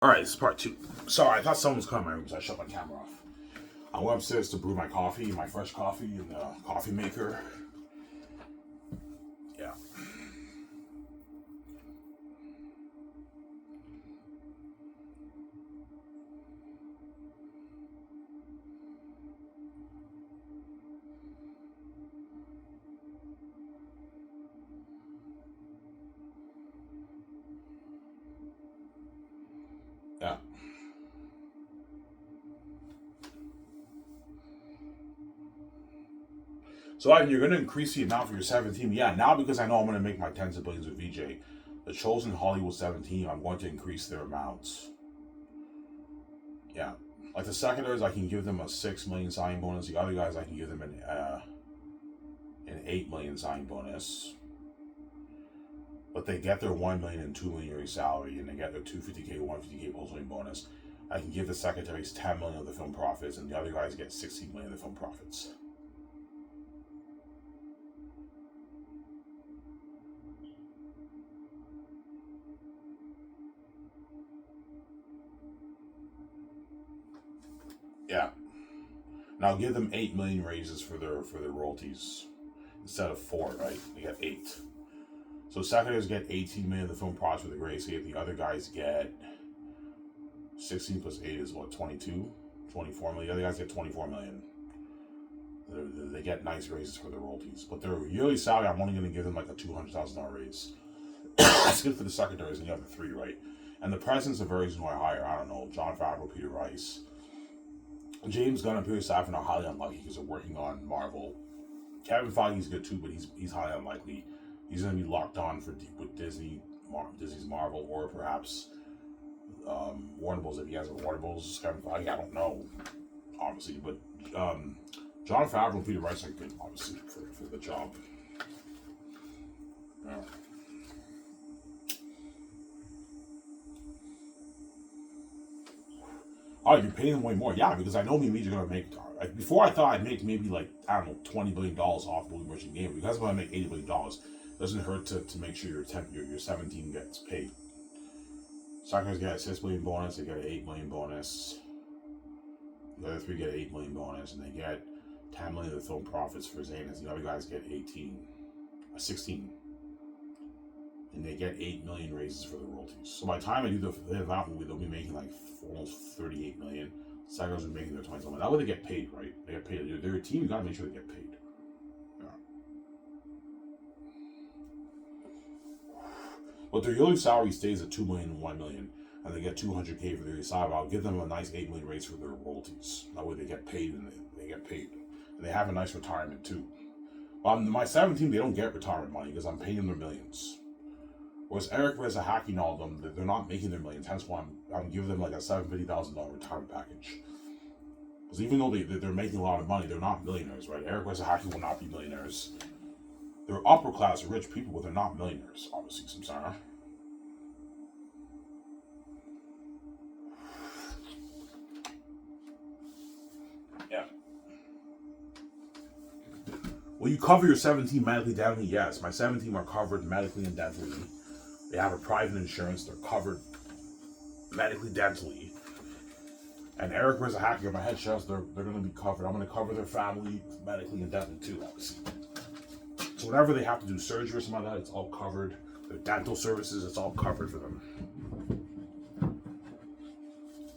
Alright, this is part two. Sorry, I thought someone was coming in my room, so I shut my camera off. I went upstairs to brew my coffee, my fresh coffee, in the coffee maker. Yeah. Yeah. So, Ivan, you're going to increase the amount for your 17. Yeah, now because I know I'm going to make my tens of billions with VJ. The Chosen Hollywood 17, I'm going to increase their amounts. Yeah. Like the secondaries, I can give them a 6 million signing bonus. The other guys, I can give them an 8 million signing bonus. But they get their 1 million and 2 million yearly salary, and they get their 250K, 150K post-game bonus. I can give the secretaries 10 million of the film profits, and the other guys get 16 million of the film profits. Yeah. Now give them 8 million raises for their royalties instead of 4, right? They get 8. So secretaries get 18 million of the film profits for the grace. The other guys get 16 plus 8 is what, 22? 24 million. The other guys get 24 million. They get nice raises for their royalties. But their yearly salary, I'm only going to give them like a $200,000 raise. That's good for the secretaries and the other 3, right? And the president's a very reason why higher. I don't know, Jon Favreau, Peter Rice. James Gunn and Peter Safran are highly unlikely because they're working on Marvel. Kevin Feige's good too, but he's highly unlikely. He's going to be locked on with Disney's Marvel, or perhaps Warner Bros. If he has a Warner Bros. Kevin Feige, I don't know, obviously, but Jon Favreau and Peter Rice are good, obviously, for the job. Yeah. Oh, you're paying them way more. Yeah, because I know Mimi's are going to make. Before I thought I'd make maybe like, I don't know, $20 billion off Movie Merchant Game. Because I'm going to make $80 billion. Doesn't hurt to make sure your 17 gets paid. Soccer's get a 6 million bonus, they get an 8 million bonus. The other 3 get an 8 million bonus, and they get 10 million of the film profits for Zanis. The other guys get 16. And they get 8 million raises for the royalties. So by the time I do the Vat movie, they'll be making like almost 38 million. Psychos are making their 20 million. That way they get paid, right? They get paid. They're a team, you gotta make sure they get paid. Yeah. But their yearly salary stays at 2 million and 1 million, and they get 200K for their yearly salary. I'll give them a nice 8 million raise for their royalties. That way they get paid, and they get paid. And they have a nice retirement too. My 17, they don't get retirement money because I'm paying them their millions. Whereas Eric Reza Hacky and all of them, they're not making their millions. Hence why I'm giving them like a $750,000 retirement package. Because even though they're making a lot of money, they're not millionaires, right? Eric Reza Hacky will not be millionaires. They're upper class rich people, but they're not millionaires, obviously, Samsara. Yeah. Well, you cover your 17 medically, dentally, yes. My 17 are covered medically and dentally. They have a private insurance. They're covered medically, dentally. And Eric Reza Hacker, my head chefs, they're going to be covered. I'm going to cover their family medically and dentally too, obviously. So whenever they have to do surgery or something like that, it's all covered. Their dental services, it's all covered for them.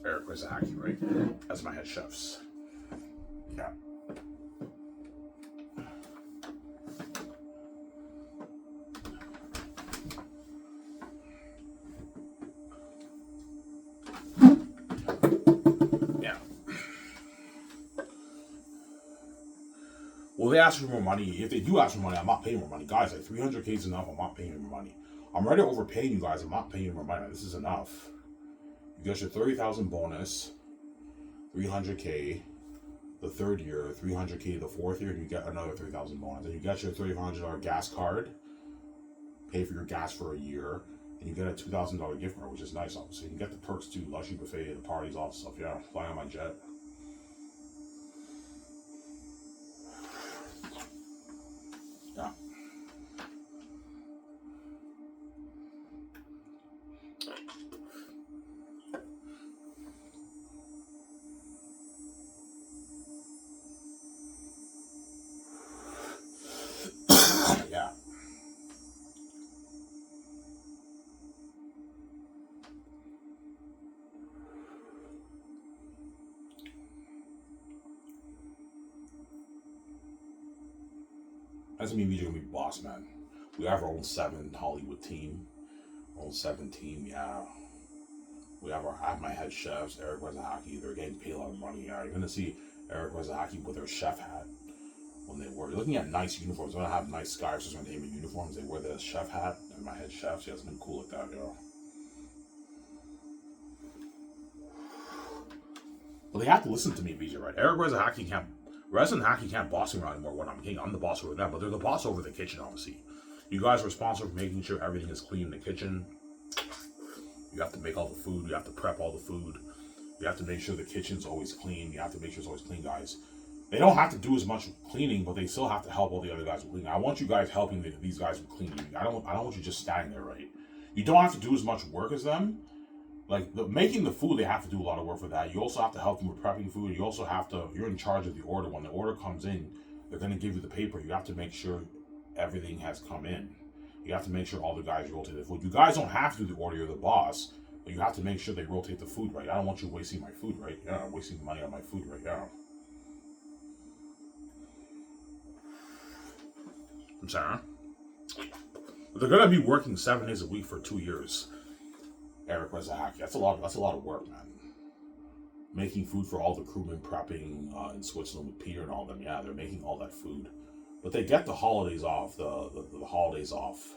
Eric Reza Hacker, right? That's my head chefs. Yeah. Well, they ask for more money. If they do ask for money, I'm not paying more money. Guys, like 300K is enough. I'm not paying more money. I'm ready to overpay you guys. I'm not paying more money. This is enough. You get your 30,000 bonus, 300K the third year, 300K the fourth year, and you get another 3,000 bonus. And you get your $3,500 gas card, pay for your gas for a year, and you get a $2,000 gift card, which is nice, obviously. You can get the perks too, Lushy Buffet, the parties, all that stuff. Yeah, flying on my jet. Yeah. That's me and BJ gonna be boss, man. We have our own 7 Hollywood team. Our own 7 team, yeah. I have my head chefs, Eric Wazahaki. They're getting paid a lot of money. Yeah, you're gonna see Eric Wazahaki with their chef hat when they wear. You're looking at nice uniforms. When I have nice Skiv Entertainment uniforms, they wear the chef hat and my head chefs. Yeah, it's been cool like that, you know. But they have to listen to me, BJ, right? Eric Wazahaki can't. Resident Hacky can't boss me around anymore when I'm king. I'm the boss over them, but they're the boss over the kitchen, obviously. You guys are responsible for making sure everything is clean in the kitchen. You have to make all the food. You have to prep all the food. You have to make sure the kitchen's always clean. You have to make sure it's always clean, guys. They don't have to do as much cleaning, but they still have to help all the other guys with cleaning. I want you guys helping these guys with cleaning. I don't want you just standing there, right? You don't have to do as much work as them. Like making the food, they have to do a lot of work for that. You also have to help them with prepping food. You also have to. You're in charge of the order. When the order comes in, they're going to give you the paper. You have to make sure everything has come in. You have to make sure all the guys rotate the food. You guys don't have to do the order. You're the boss, but you have to make sure they rotate the food right. I don't want you wasting my food, right? Yeah, wasting money on my food, right? Yeah. I'm sorry. But they're going to be working 7 days a week for 2 years. Eric Wazahaki. That's a lot of work, man. Making food for all the crewmen prepping in Switzerland with Peter and all them. Yeah, they're making all that food. But they get the holidays off, the holidays off.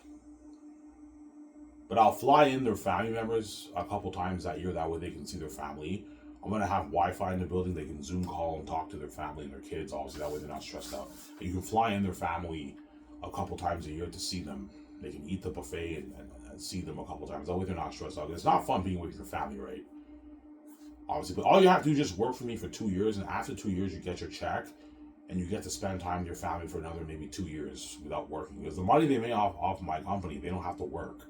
But I'll fly in their family members a couple times that year. That way they can see their family. I'm going to have Wi-Fi in the building. They can Zoom call and talk to their family and their kids. Obviously, that way they're not stressed out. And you can fly in their family a couple times a year to see them. They can eat the buffet and see them a couple times. That way they're not stressed out. It's not fun being with your family, right? Obviously, but all you have to do is just work for me for 2 years, and after 2 years you get your check, and you get to spend time with your family for another maybe 2 years without working. Because the money they make off my company, they don't have to work.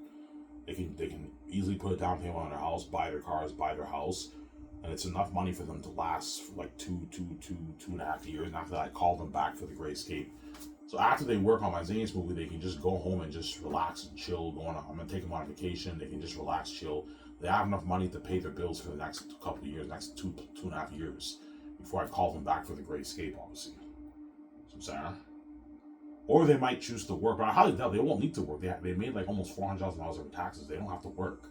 They can easily put a down payment on their house, buy their cars, buy their house, and it's enough money for them to last for like two and a half years. And after that, I call them back for the Great Escape. So after they work on my Zane's movie, they can just go home and just relax and chill. I'm gonna take them on vacation. They can just relax, chill. They have enough money to pay their bills for the next couple of years, next two and a half years, before I call them back for the Great Escape, obviously. So I'm saying, or they might choose to work, but I highly doubt they won't need to work. They made like almost $400,000 over taxes. They don't have to work.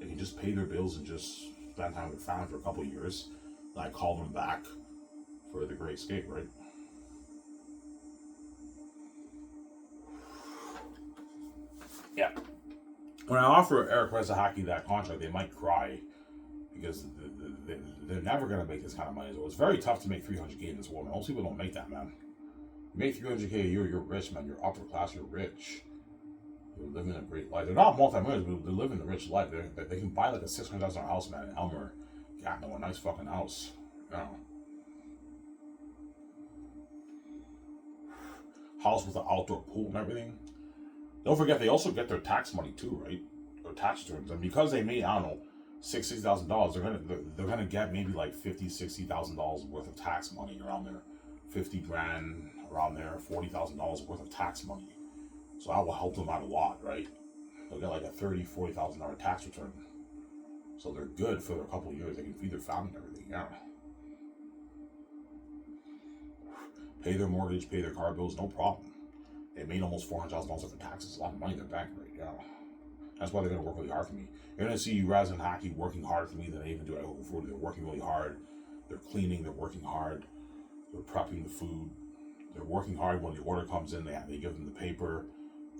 They can just pay their bills and just spend time with their family for a couple of years. Then I call them back for the Great Escape, right? Yeah. When I offer Eric Wazahaki that contract, they might cry because they're never going to make this kind of money. So it's very tough to make $300K in this world. Most people don't make that, man. You make $300K a year, you're rich, man. You're upper class, you're rich. You're living a great life. They're not multi-millionaires, but they're living a rich life. They can buy like a $600,000 house, man, in Elmer. Gatineau, a nice fucking house. You know. House with an outdoor pool and everything. Don't forget, they also get their tax money too, right? Their tax returns, and because they made, I don't know, $60,000, they're gonna get maybe like $50,000-$60,000 worth of tax money around there, $50,000 around there, $40,000 worth of tax money. So that will help them out a lot, right? They'll get like a $30,000-$40,000 tax return. So they're good for a couple of years. They can feed their family and everything. Yeah. Pay their mortgage, pay their car bills, no problem. They made almost $400,000 for taxes. A lot of money in their bank right now. That's why they're going to work really hard for me. You're going to see Raz and Haki working harder for me than they even do at Home Food. They're working really hard. They're cleaning. They're working hard. They're prepping the food. They're working hard. When the order comes in, they give them the paper.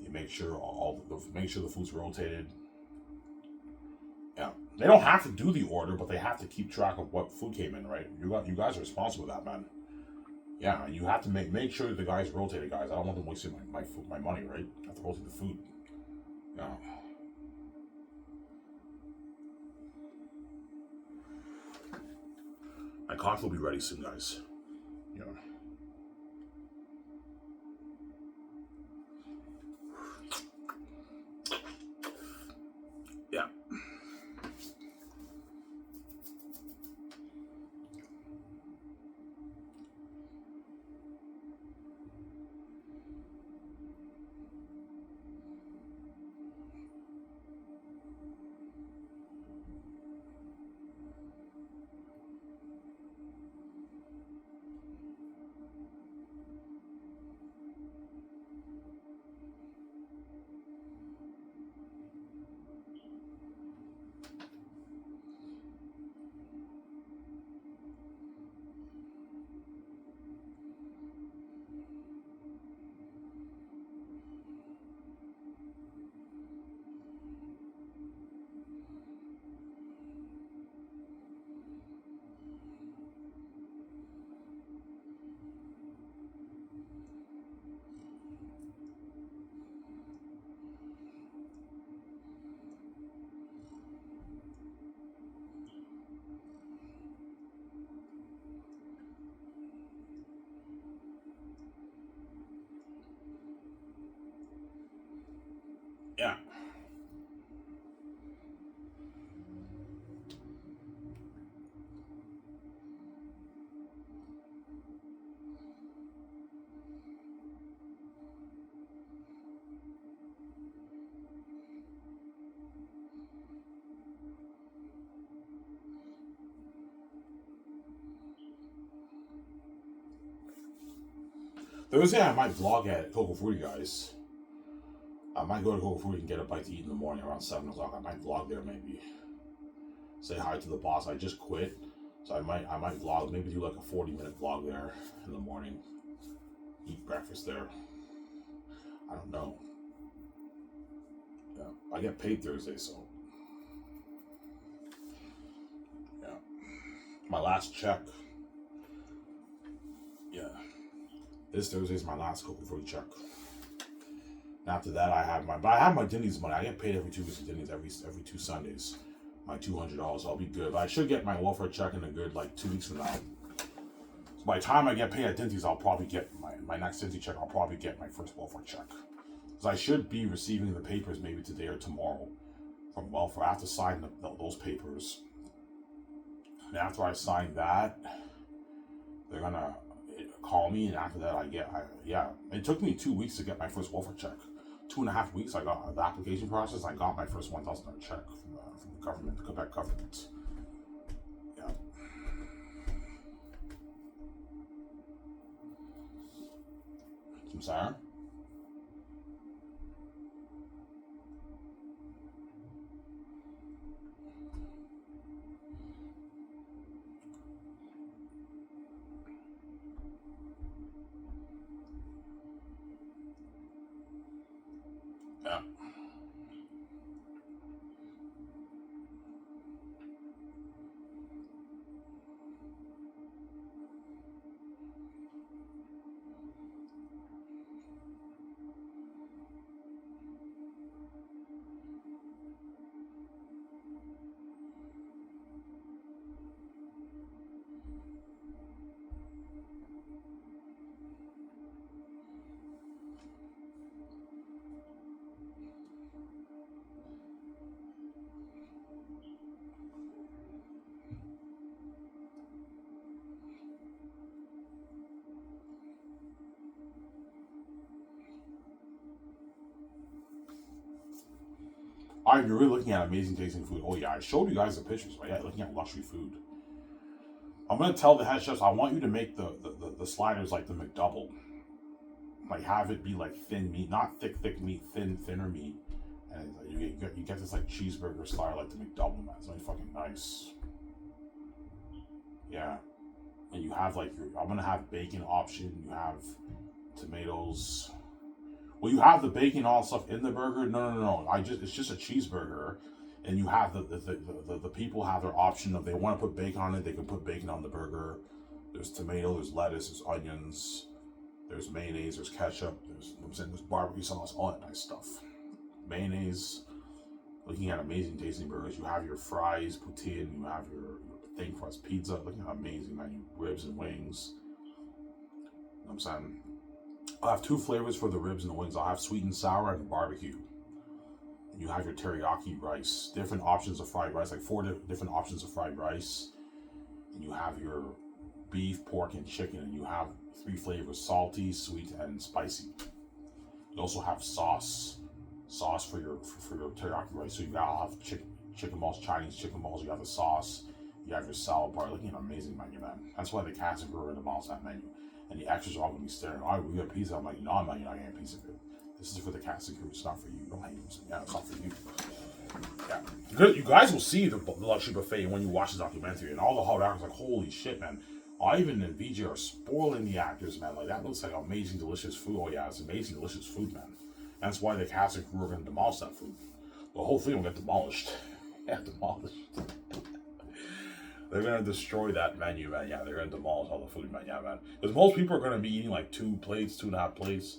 They make sure the food's rotated. Yeah, they don't have to do the order, but they have to keep track of what food came in. Right? You guys are responsible for that, man. Yeah, you have to make sure the guys rotate it, guys. I don't want them wasting my food, my money, right? I have to rotate the food. Yeah. My coffee will be ready soon, guys. Yeah. Yeah. Thursday I might vlog at Coco Fruity, guys. I might go to Coco Fruity and get a bite to eat in the morning around 7 o'clock. I might vlog there maybe. Say hi to the boss. I just quit. So I might vlog, maybe do like a 40-minute vlog there in the morning. Eat breakfast there. I don't know. Yeah, I get paid Thursday, so yeah. My last check. Yeah. This Thursday is my last Coco Fruity check. And after that, I have my Denny's money. I get paid every 2 weeks of Denny's every 2 Sundays. My $200, I'll be good. But I should get my welfare check in a good 2 weeks from now. So by the time I get paid at Denny's, I'll probably get my next Denny's check. I'll probably get my first welfare check. Because I should be receiving the papers maybe today or tomorrow from welfare. I have to sign those papers. And after I sign that, they're gonna call me, and after that it took me 2 weeks to get my first welfare check. 2.5 weeks I got the application process. I got my first $1,000 check from the government, the Quebec government. Yeah. I'm sorry. Yeah. All right, you're really looking at amazing tasting food. Oh yeah, I showed you guys the pictures, right? Yeah, looking at luxury food. I'm gonna tell the head chefs I want you to make the sliders like the McDouble. Like have it be like thin meat, not thick meat, thinner meat. And you get this like cheeseburger slider like the McDouble, man. It's really fucking nice. Yeah. And you have I'm gonna have bacon option, you have tomatoes. Well, you have the bacon and all stuff in the burger. No. It's just a cheeseburger, and you have the people have their option of they want to put bacon on it. They can put bacon on the burger. There's tomato, there's lettuce, there's onions, there's mayonnaise, there's ketchup, there's barbecue sauce, all that nice stuff. Mayonnaise. Looking at amazing tasting burgers. You have your fries, poutine. You have your thin crust pizza. Looking at amazing menu, ribs and wings. You know what I'm saying? I'll have 2 flavors for the ribs and the wings. I'll have sweet and sour and barbecue. And you have your teriyaki rice. Different options of fried rice, like 4 different options of fried rice. And you have your beef, pork, and chicken. And you have 3 flavors: salty, sweet, and spicy. You also have sauce for your teriyaki rice. So I'll have chicken balls, Chinese chicken balls. You have the sauce. You have your salad bar. Looking at an amazing menu, man. That's why the cats and crew are demolished that menu. And the extras are all gonna be staring. Oh, we got pizza. I'm like, no, I'm not. You're not getting a piece of it. This is for the cast and crew. It's not for you. Don't hate them. Yeah, it's not for you. Yeah, you guys will see the luxury buffet when you watch the documentary, and all the hot actors like, holy shit, man. Ivan and VJ are spoiling the actors, man. Like that looks like amazing, delicious food. Oh yeah, it's amazing, delicious food, man. And that's why the cast and crew are gonna demolish that food. The whole thing will get demolished. Yeah, demolished. They're gonna destroy that menu, man. Yeah, they're gonna demolish all the food, man. Yeah, man. Because most people are gonna be eating like 2 plates, 2.5 plates.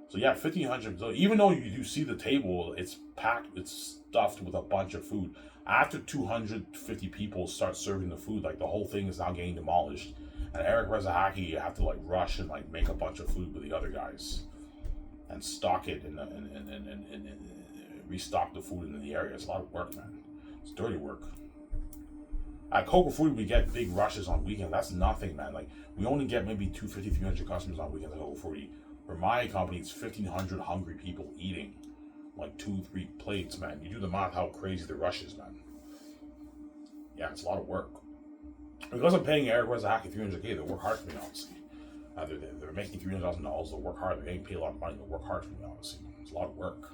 So yeah, 1,500. So even though you see the table, it's packed, it's stuffed with a bunch of food. After 250 people start serving the food, like the whole thing is now getting demolished. And Eric Rezahaki, you have to like rush and like make a bunch of food with the other guys, and stock it and restock the food in the area. It's a lot of work, man. It's dirty work. At Coco Fruity, we get big rushes on weekends. That's nothing, man. Like, we only get maybe 250, 300 customers on weekends at Coco Fruity. For my company, it's 1,500 hungry people eating like 2-3 plates, man. You do the math how crazy the rush is, man. Yeah, it's a lot of work. Because I'm paying Eric Rezahaki $300K, they work hard for me, obviously. They're making $300,000. They'll work hard. They're getting paid a lot of money. They'll work hard for me, obviously. It's a lot of work.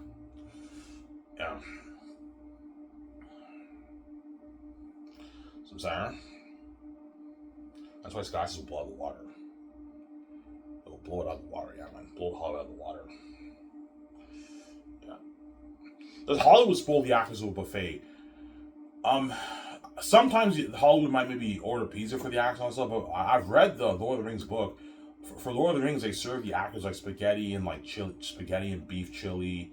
Yeah. So I'm saying, that's why Scotch will blow out the water. They'll blow it out of the water, yeah, man. Blow the Hollywood out of the water. Yeah. Does Hollywood spoil the actors with a buffet? Sometimes Hollywood might maybe order pizza for the actors and stuff, but I've read the Lord of the Rings book. For Lord of the Rings, they serve the actors like spaghetti and like spaghetti and beef chili,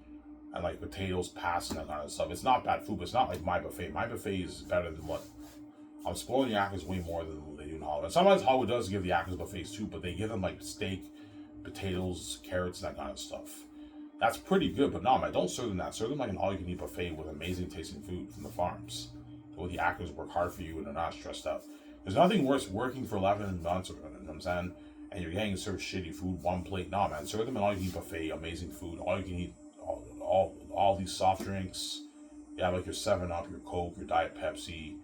and like potatoes, pasta, and that kind of stuff. It's not bad food, but it's not like my buffet. My buffet is better than what I'm spoiling the actors way more than they do in Hollywood. And sometimes Hollywood does give the actors buffets too, but they give them like steak, potatoes, carrots, and that kind of stuff. That's pretty good, but no, man, don't serve them that. Serve them like an all-you-can-eat buffet with amazing tasting food from the farms. So the actors work hard for you and they're not stressed out. There's nothing worse working for 11 months, you know what I'm saying, and you're getting served shitty food, one plate. No, man, serve them an all-you-can-eat buffet, amazing food, all-you-can-eat, all these soft drinks. You have like your 7-Up, your Coke, your Diet Pepsi,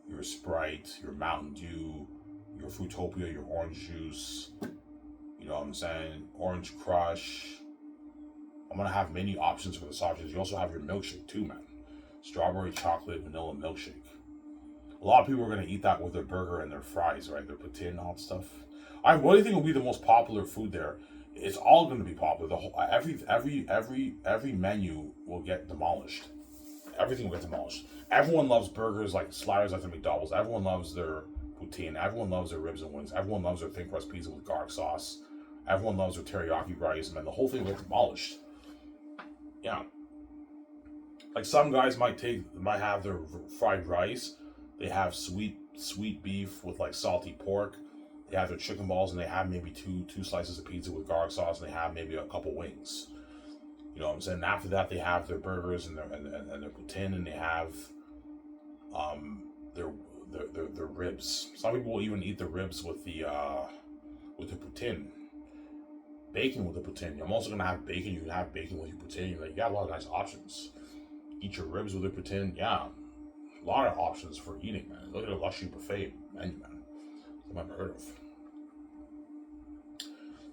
your Sprite, your Mountain Dew, your Fruitopia, your orange juice. You know what I'm saying? Orange Crush. I'm gonna have many options for the soft drinks. You also have your milkshake too, man. Strawberry, chocolate, vanilla milkshake. A lot of people are gonna eat that with their burger and their fries, right? Their poutine and all that stuff. What do you think will be the most popular food there? It's all gonna be popular. The whole every menu will get demolished. Everything will get demolished. Everyone loves burgers like sliders like the McDonald's. Everyone loves their poutine. Everyone loves their ribs and wings. Everyone loves their thin crust pizza with garlic sauce. Everyone loves their teriyaki rice. Man, the whole thing will get demolished. Yeah. Like some guys might have their fried rice. They have sweet beef with like salty pork. They have their chicken balls and they have maybe two slices of pizza with garlic sauce and they have maybe a couple wings. You know what I'm saying? And after that, they have their burgers and their poutine and they have their ribs. Some people will even eat the ribs with the poutine. Bacon with the poutine. I'm also gonna have bacon. You can have bacon with your poutine. Like, you got a lot of nice options. Eat your ribs with your poutine. Yeah, a lot of options for eating, man. Look at a luxury buffet menu, man. I've never heard of.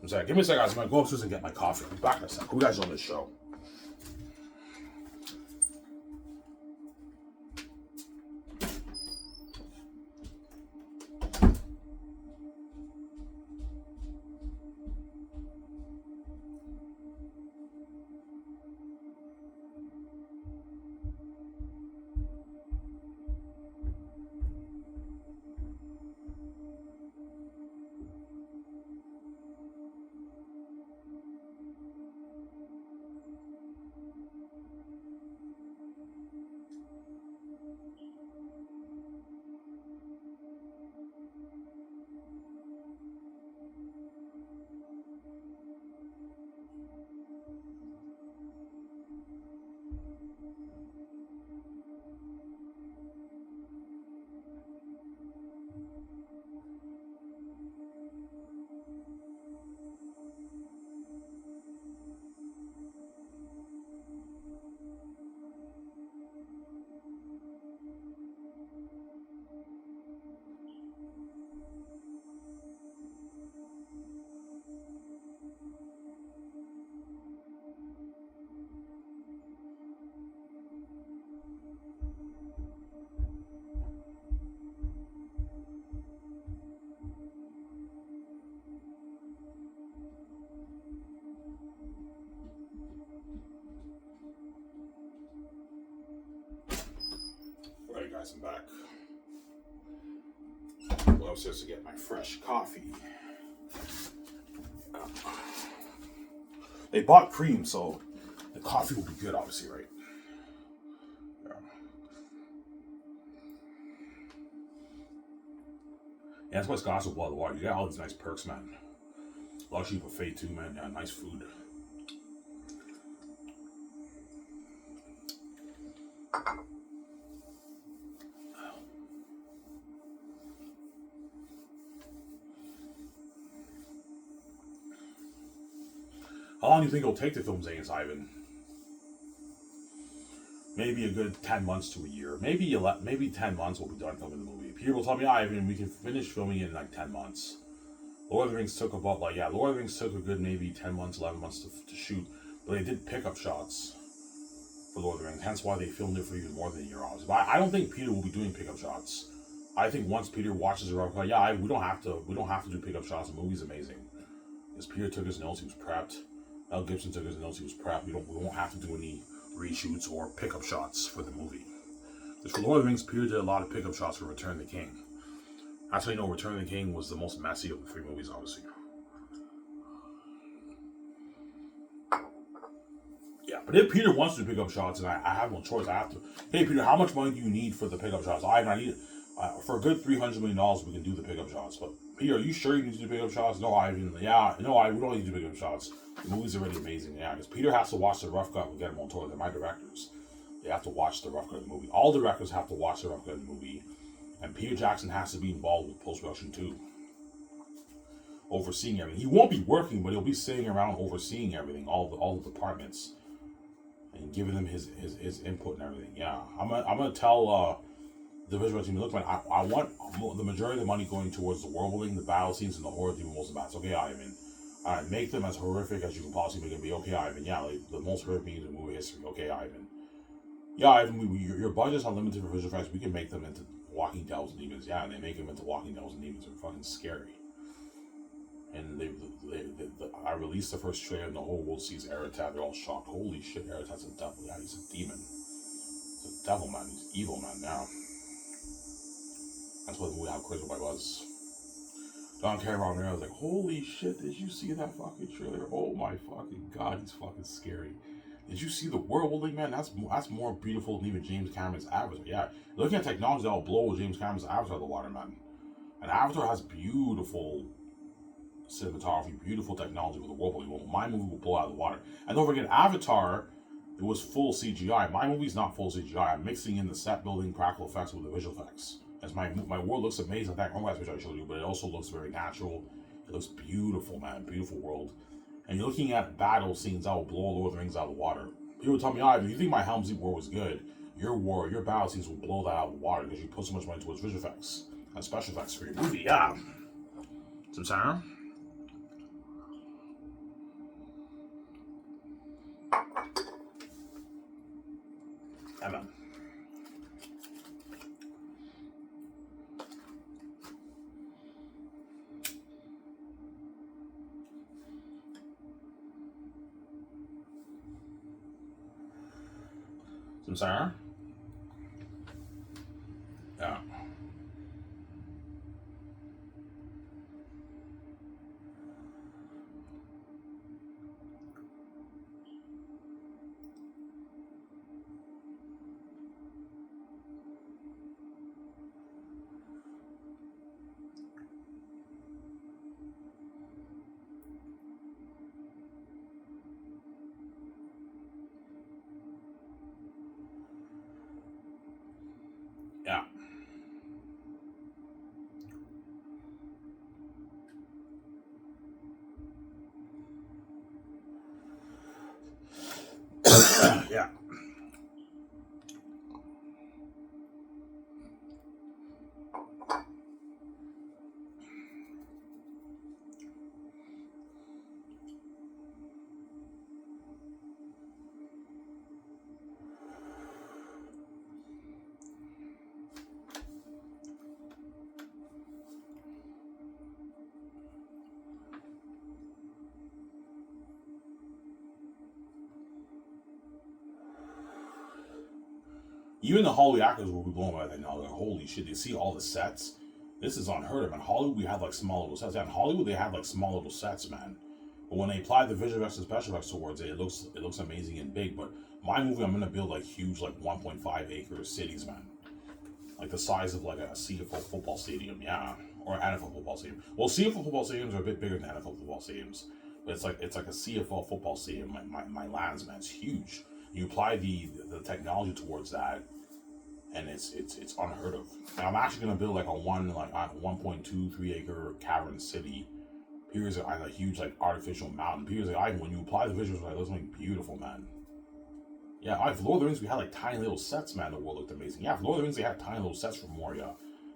I'm sorry. Give me a second, guys. I'm gonna go upstairs and get my coffee. I'll be back in a second. Who guys on this show? Alright, guys, I'm back. Go upstairs to get my fresh coffee. They bought cream, so the coffee will be good, obviously, right? Yeah. Yeah, that's why Scott's will blow the water. You got all these nice perks, man. Luxury buffet too, man. Yeah, nice food. How long do you think it'll take to film Zane Ivan? Maybe a good 10 months to a year. Maybe 10 months we'll be done filming the movie. Peter will tell me, Ivan, we can finish filming it in like 10 months. Lord of the Rings took about Lord of the Rings took a good maybe 10 months, 11 months to shoot, but they did pickup shots for Lord of the Rings. Hence why they filmed it for even more than a year, obviously. But I don't think Peter will be doing pickup shots. I think once Peter watches the rough cut, we don't have to do pickup shots. The movie's amazing. Because Peter took his notes, he was prepped. Mel Gibson took his notes, he was prepped. We won't have to do any reshoots or pickup shots for the movie. Because for Lord of the Rings, Peter did a lot of pickup shots for Return of the King. That's how you know Return of the King was the most messy of the three movies, obviously. Yeah, but if Peter wants to do pickup shots, and I have no choice, I have to. Hey, Peter, how much money do you need for the pickup shots? I need for a good $300 million. We can do the pickup shots. But Peter, are you sure you need to do pickup shots? No, Ivan. Yeah, no, we don't need to do pickup shots. The movie's already amazing. Yeah, because Peter has to watch the rough cut with Guillermo del Toro. They're my directors. They have to watch the rough cut of the movie. All directors have to watch the rough cut of the movie, and Peter Jackson has to be involved with post production too, overseeing everything. He won't be working, but he'll be sitting around overseeing everything, all the departments, and giving them his input and everything. Yeah, I'm gonna tell the visual team, look, man, I want the majority of the money going towards the world building, the battle scenes, and the horror theme most of that. Okay, Ivan. Make them as horrific as you can possibly make them be. Okay, Ivan. Yeah, like the most horrific things in movie history. Okay, Ivan. Yeah, Ivan. Your budget's unlimited for visual effects. We can make them into walking devils and demons. Yeah, and they make them into walking devils and demons. They're fucking scary. And I released the first trailer, and the whole world sees Aratat. They're all shocked. Holy shit, Aratat's a devil. Yeah, he's a demon. He's a devil, man. He's evil, man. Yeah. That's what the movie How Crazy I Was. John Carroll there, I was like, holy shit, did you see that fucking trailer? Oh my fucking god, he's fucking scary. Did you see the world building, man? That's more beautiful than even James Cameron's Avatar. Yeah, looking at technology that will blow James Cameron's Avatar out of the water, man. And Avatar has beautiful cinematography, beautiful technology with the world building. Well, my movie will blow out of the water. And don't forget, Avatar, it was full CGI. My movie's not full CGI. I'm mixing in the set building, practical effects with the visual effects. As my world looks amazing. That home which I showed you, but it also looks very natural. It looks beautiful, man. Beautiful world. And you're looking at battle scenes that will blow Lord of the Rings out of the water. People tell me, if you think my Helm's Deep war was good, your battle scenes will blow that out of the water because you put so much money towards visual effects and special effects for your movie. Yeah. Some sound? Yeah, man. Some sound? Yeah. Yeah. Yeah. Even the Hollywood actors will be blown by that now. Like, holy shit, they see all the sets. This is unheard of. In Hollywood, we had like small little sets. Yeah, in Hollywood, they had like small little sets, man. But when they apply the visual effects and special effects towards it, it looks amazing and big. But my movie, I'm gonna build like huge, like 1.5 acre cities, man. Like the size of like a CFL football stadium, yeah, or NFL football stadium. Well, CFL football stadiums are a bit bigger than NFL football stadiums, but it's like a CFL football stadium. My lands, man, it's huge. You apply the technology towards that, and it's unheard of. And I'm actually gonna build like a 1.23 acre cavern city. Here's a huge like artificial mountain. Here's like when you apply the visuals, it looks like beautiful, man. Yeah, for Lord of the Rings, we had like tiny little sets, man. The world looked amazing. Yeah, for Lord of the Rings, they had tiny little sets for Moria.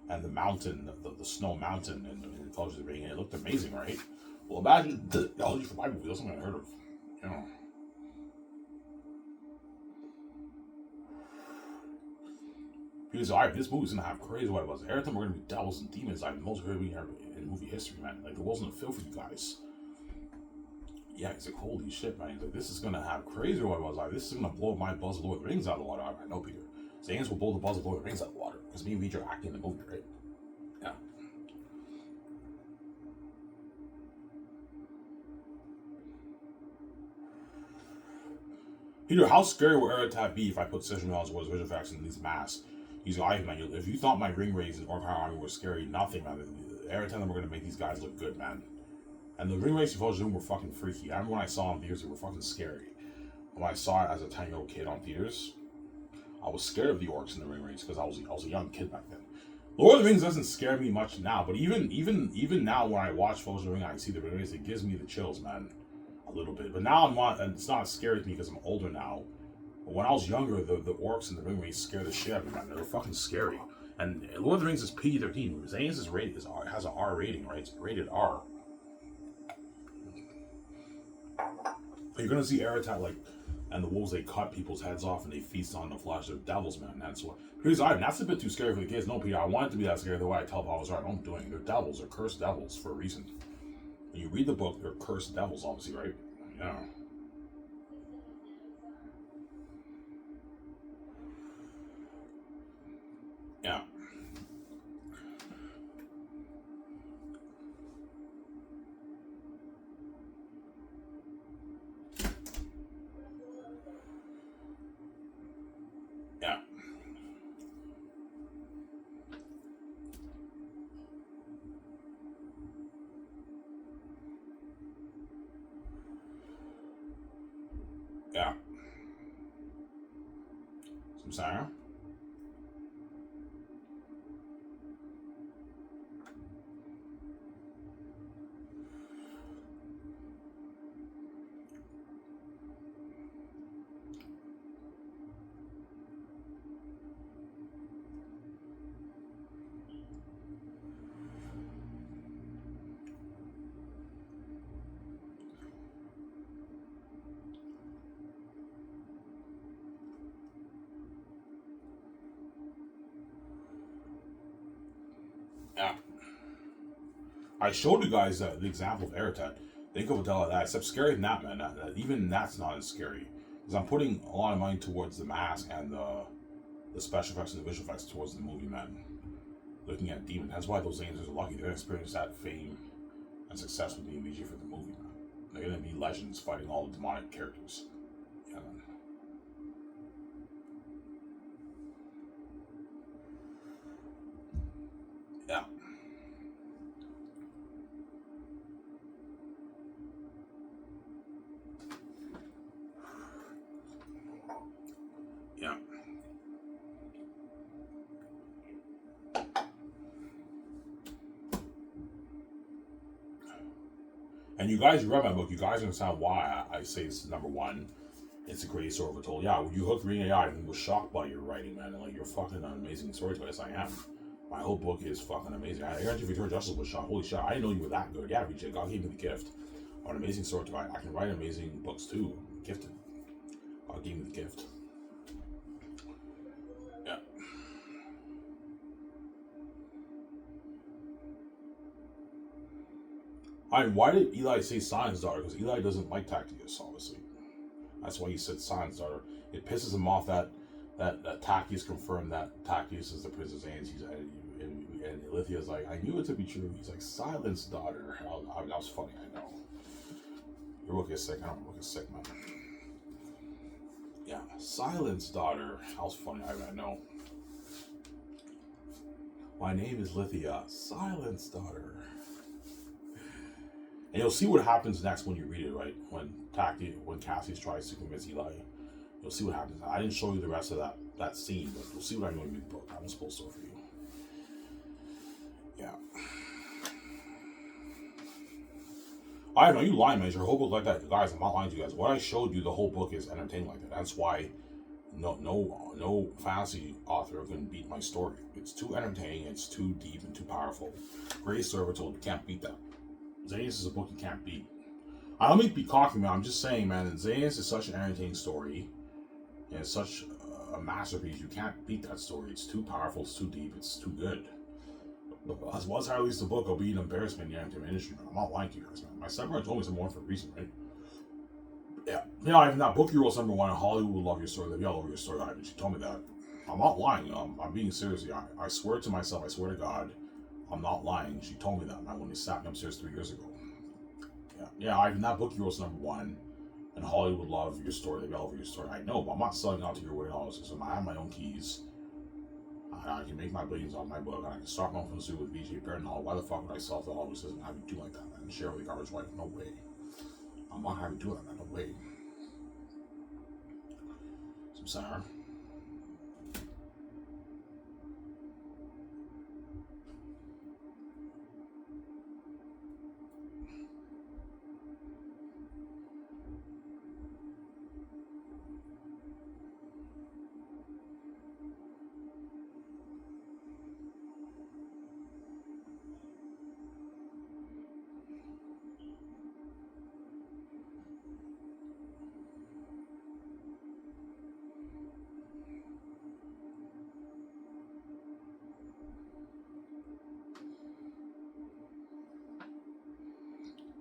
and the mountain, the snow mountain in Fellowship of the Ring, and it looked amazing, right? Well, imagine the technology for my movie. That's something I heard of. You know. Because this movie's gonna have crazy what it was. Every time we're gonna be devils and demons, like the most crazy movie ever in movie history, man. Like there wasn't a feel for you guys. Yeah, it's like holy shit, man. Like, this is gonna have crazy what it was. Like this is gonna blow my Buzz of Lord of the Rings out of the water. I know, Peter. Zayans will blow the Buzz of Lord of the Rings out of the water because me and Peter are acting in the movie, right? Yeah. Peter, how scary will Aratat be if I put Session Knowledge Wars Vision Facts in these masks? He's like, man, if you thought my ring raids and Orc Army were scary, nothing, man. Every time we're gonna make these guys look good, man. And the ring raids in Fellowship were fucking freaky. I remember when I saw them in theaters, they were fucking scary. When I saw it as a 10-year-old kid on theaters, I was scared of the orcs in the ring raids because I was a young kid back then. Lord of the Rings doesn't scare me much now, but even now when I watch Fellowship of the Ring, I see the ring raids, it gives me the chills, man, a little bit. But now I'm not, and it's not scary to me because I'm older now. But when I was younger, the orcs in the ring raids scared the shit out of me, man. They were fucking scary. And Lord of the Rings is PG-13. Zane's is rated has an R rating, right? It's rated R. You're gonna see Aratat like, and the wolves, they cut people's heads off and they feast on the flesh. They're devils, man. That's what. Here's Ivan. That's a bit too scary for the kids. No, Peter, I want it to be that scary. The way I tell Paul, right, I'm doing it. They're devils. They're cursed devils for a reason. When you read the book, they're cursed devils, obviously, right? Yeah. Yeah. Yeah. Yeah. Some Sarah? Yeah. I showed you guys the example of Aratat. Think of a like that, except scary than that, man. Even that's not as scary. Because I'm putting a lot of money towards the mask and the special effects and the visual effects towards the movie, man. Looking at Demon. That's why those angels are lucky. They're going to experience that fame and success with the MVG for the movie, man. They're going to be legends fighting all the demonic characters. Yeah, man. Yeah. Yeah. And you guys, you read my book, you guys understand why I say it's number one. It's the greatest story ever told. Yeah, when you hooked Reading AI, and was shocked by your writing, man. And like, you're fucking an amazing storyteller. Yes, I am. My whole book is fucking amazing. I guarantee Victoria Justice was shocked. Holy shit, I didn't know you were that good. Yeah, VJ, God gave me the gift. I'm an amazing storyteller. I can write amazing books too. I'm gifted. God gave me the gift. Yeah. I mean, why did Eli say Sion's daughter? Because Eli doesn't like Tactius, obviously. That's why he said Sion's daughter. It pisses him off that Tactius confirmed that Tactius is the Princess Anne's. And Lithia's like, I knew it to be true. He's like, Silence, daughter. That was funny, I know. Your book is sick. I don't book is sick, man. Yeah, Silence, daughter. That was funny, I know. My name is Lithia. Silence, daughter. And you'll see what happens next when you read it, right? When Cassius tries to convince Eli, you'll see what happens. I didn't show you the rest of that scene, but you'll see what I know when you read the book. I won't spoil stuff for you. Yeah. I know you lying, man. Your whole book like that, guys. I'm not lying to you guys. What I showed you, the whole book is entertaining like that. That's why No fantasy author can beat my story. It's too entertaining, it's too deep and too powerful. Great story told, you can't beat that. Xenius is a book you can't beat. I don't mean to be cocky, man. I'm just saying, man, Xenius is such an entertaining story, and it's such a masterpiece. You can't beat that story. It's too powerful, it's too deep, it's too good. As once I release the book, I'll be an embarrassment in the entertainment industry, man. I'm not lying to you guys, man. My stepbrother told me some more for a reason, right? Yeah. You know, even that book you wrote #1, Hollywood will love your story. They'll be all over your story. She told me that. I'm not lying. I'm being serious. I swear to myself, I swear to God, I'm not lying. She told me that, man, when we sat me upstairs 3 years ago. Yeah, Ivan, that book you wrote #1, and Hollywood would love your story. They'll be all over your story. I know, but I'm not selling out to your warehouses. So I have my own keys. I can make my billions on my book, and I can start my own from the zoo with VJ Hall. Why the fuck would I sell to Hollywood and have you do like that, man? And share with the garbage wife? No way. I'm not having to do that, man. No way. Some sour.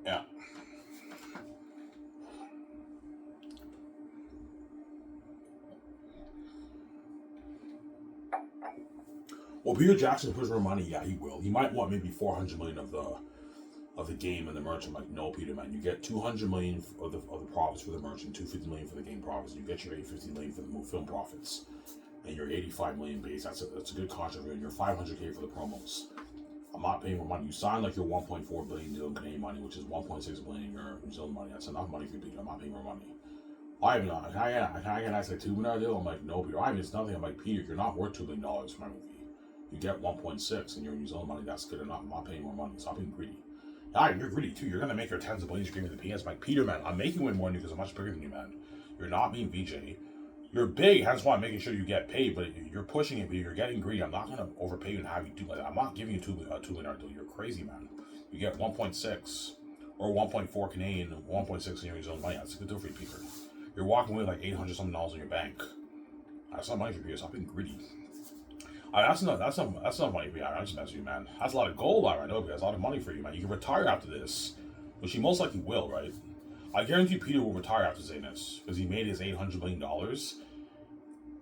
Yeah. Well, Peter Jackson push more money. Yeah, he will. He might want maybe 400 million of the game and the merch. I'm like, no, Peter, man, you get 200 million of the profits for the merch and 250 million for the game profits. You get your 850 million for the film profits, and your 85 million base. That's a good contract. And your 500K for the promos. I'm not paying more money. You sign like your 1.4 billion deal in Canadian money, which is 1.6 billion in your New Zealand money. That's enough money for you, Peter. I'm not paying more money. Can I get a $2 million deal? I'm like, no, Peter. It's nothing. I'm like, Peter, you're not worth $2 million for my movie. You get 1.6 and your New Zealand money. That's good enough. I'm not paying more money. Stop being greedy. You're greedy too. You're gonna make your tens of billions. You're giving me the peanuts. I'm like, Peter, man, I'm making way more than you because I'm much bigger than you, man. You're not being VJ. You're big, hence why I'm making sure you get paid, but you're pushing it, but you're getting greedy. I'm not gonna overpay you and have you do like that. I'm not giving you a $2 million deal. You're crazy, man. You get 1.6 or 1.4 Canadian, 1.6 in your New Zealand money. That's a good deal for you, Peter. You're walking away with like $800 something in your bank. That's not money for Peter. Stop being greedy. That's not money for you. I'm just messing with you, man. That's a lot of gold, I know, because that's a lot of money for you, man. You can retire after this, which he most likely will, right? I guarantee Peter will retire after Zanus because he made his $800 million.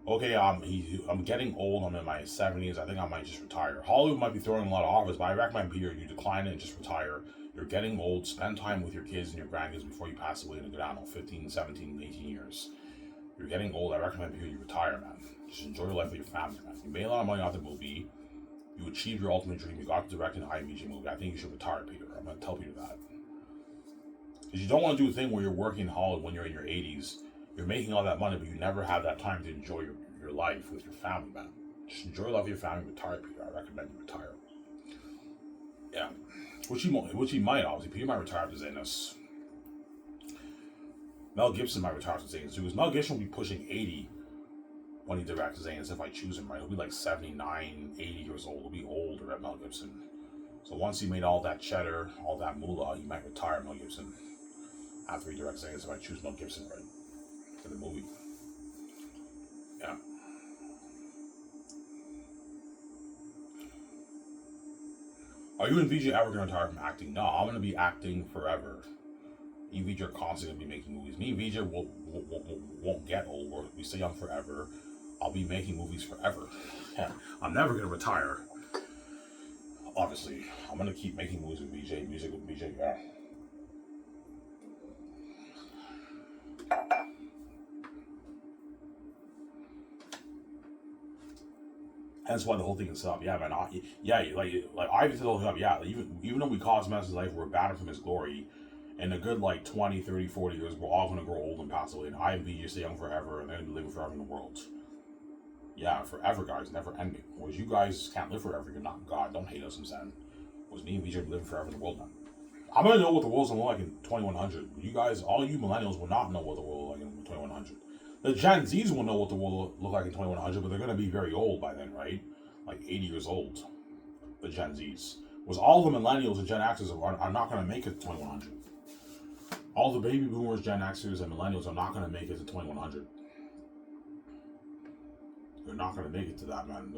Okay, I'm getting old. I'm in my 70s. I think I might just retire. Hollywood might be throwing a lot of offers, but I recommend Peter, you decline it and just retire. You're getting old. Spend time with your kids and your grandkids before you pass away in a good, 15, 17, 18 years. You're getting old. I recommend Peter, you retire, man. Just enjoy your life with your family, man. You made a lot of money off the movie. You achieved your ultimate dream. You got to direct an IMG movie. I think you should retire, Peter. I'm going to tell Peter that. Because you don't want to do a thing where you're working in Hollywood when you're in your 80s. You're making all that money, but you never have that time to enjoy your life with your family, man. Just enjoy life with your family. Retire, Peter. I recommend you retire. Yeah. Which he might, obviously. Peter might retire after Xenos. Mel Gibson might retire after Xenos too. Because Mel Gibson will be pushing 80 when he directs Xenos if I choose him, right? He'll be like 79, 80 years old. He'll be older at Mel Gibson. So once he made all that cheddar, all that moolah, he might retire Mel Gibson after he directs Xenos if I choose Mel Gibson, right? For the movie. Yeah. Are you and VJ ever going to retire from acting? No, I'm going to be acting forever. Me and VJ are constantly going to be making movies. Me and VJ won't get old. We stay young forever. I'll be making movies forever. Yeah. I'm never going to retire. Obviously. I'm going to keep making movies with VJ, music with VJ. Yeah. That's why the whole thing is set up. Yeah, man. Like I set the whole thing up. Yeah, even though we caused Master's life, we're battered from his glory. In a good 20, 30, 40 years, we're all going to grow old and pass away. And I and VJ stay young forever, and they're going to be living forever in the world. Yeah, forever, guys, never ending. Whereas you guys can't live forever. You're not God. Don't hate us, I'm saying. Whereas me and VJ are living forever in the world now. I'm going to know what the world's going to look like in 2100. You guys, all you millennials will not know what the world will look like in 2100. The Gen Zs will know what the world will look like in 2100, but they're going to be very old by then, right? Like 80 years old. The Gen Zs. Was all the millennials and Gen Xers are not going to make it to 2100. All the baby boomers, Gen Xers, and millennials are not going to make it to 2100. They're not going to make it to that, man.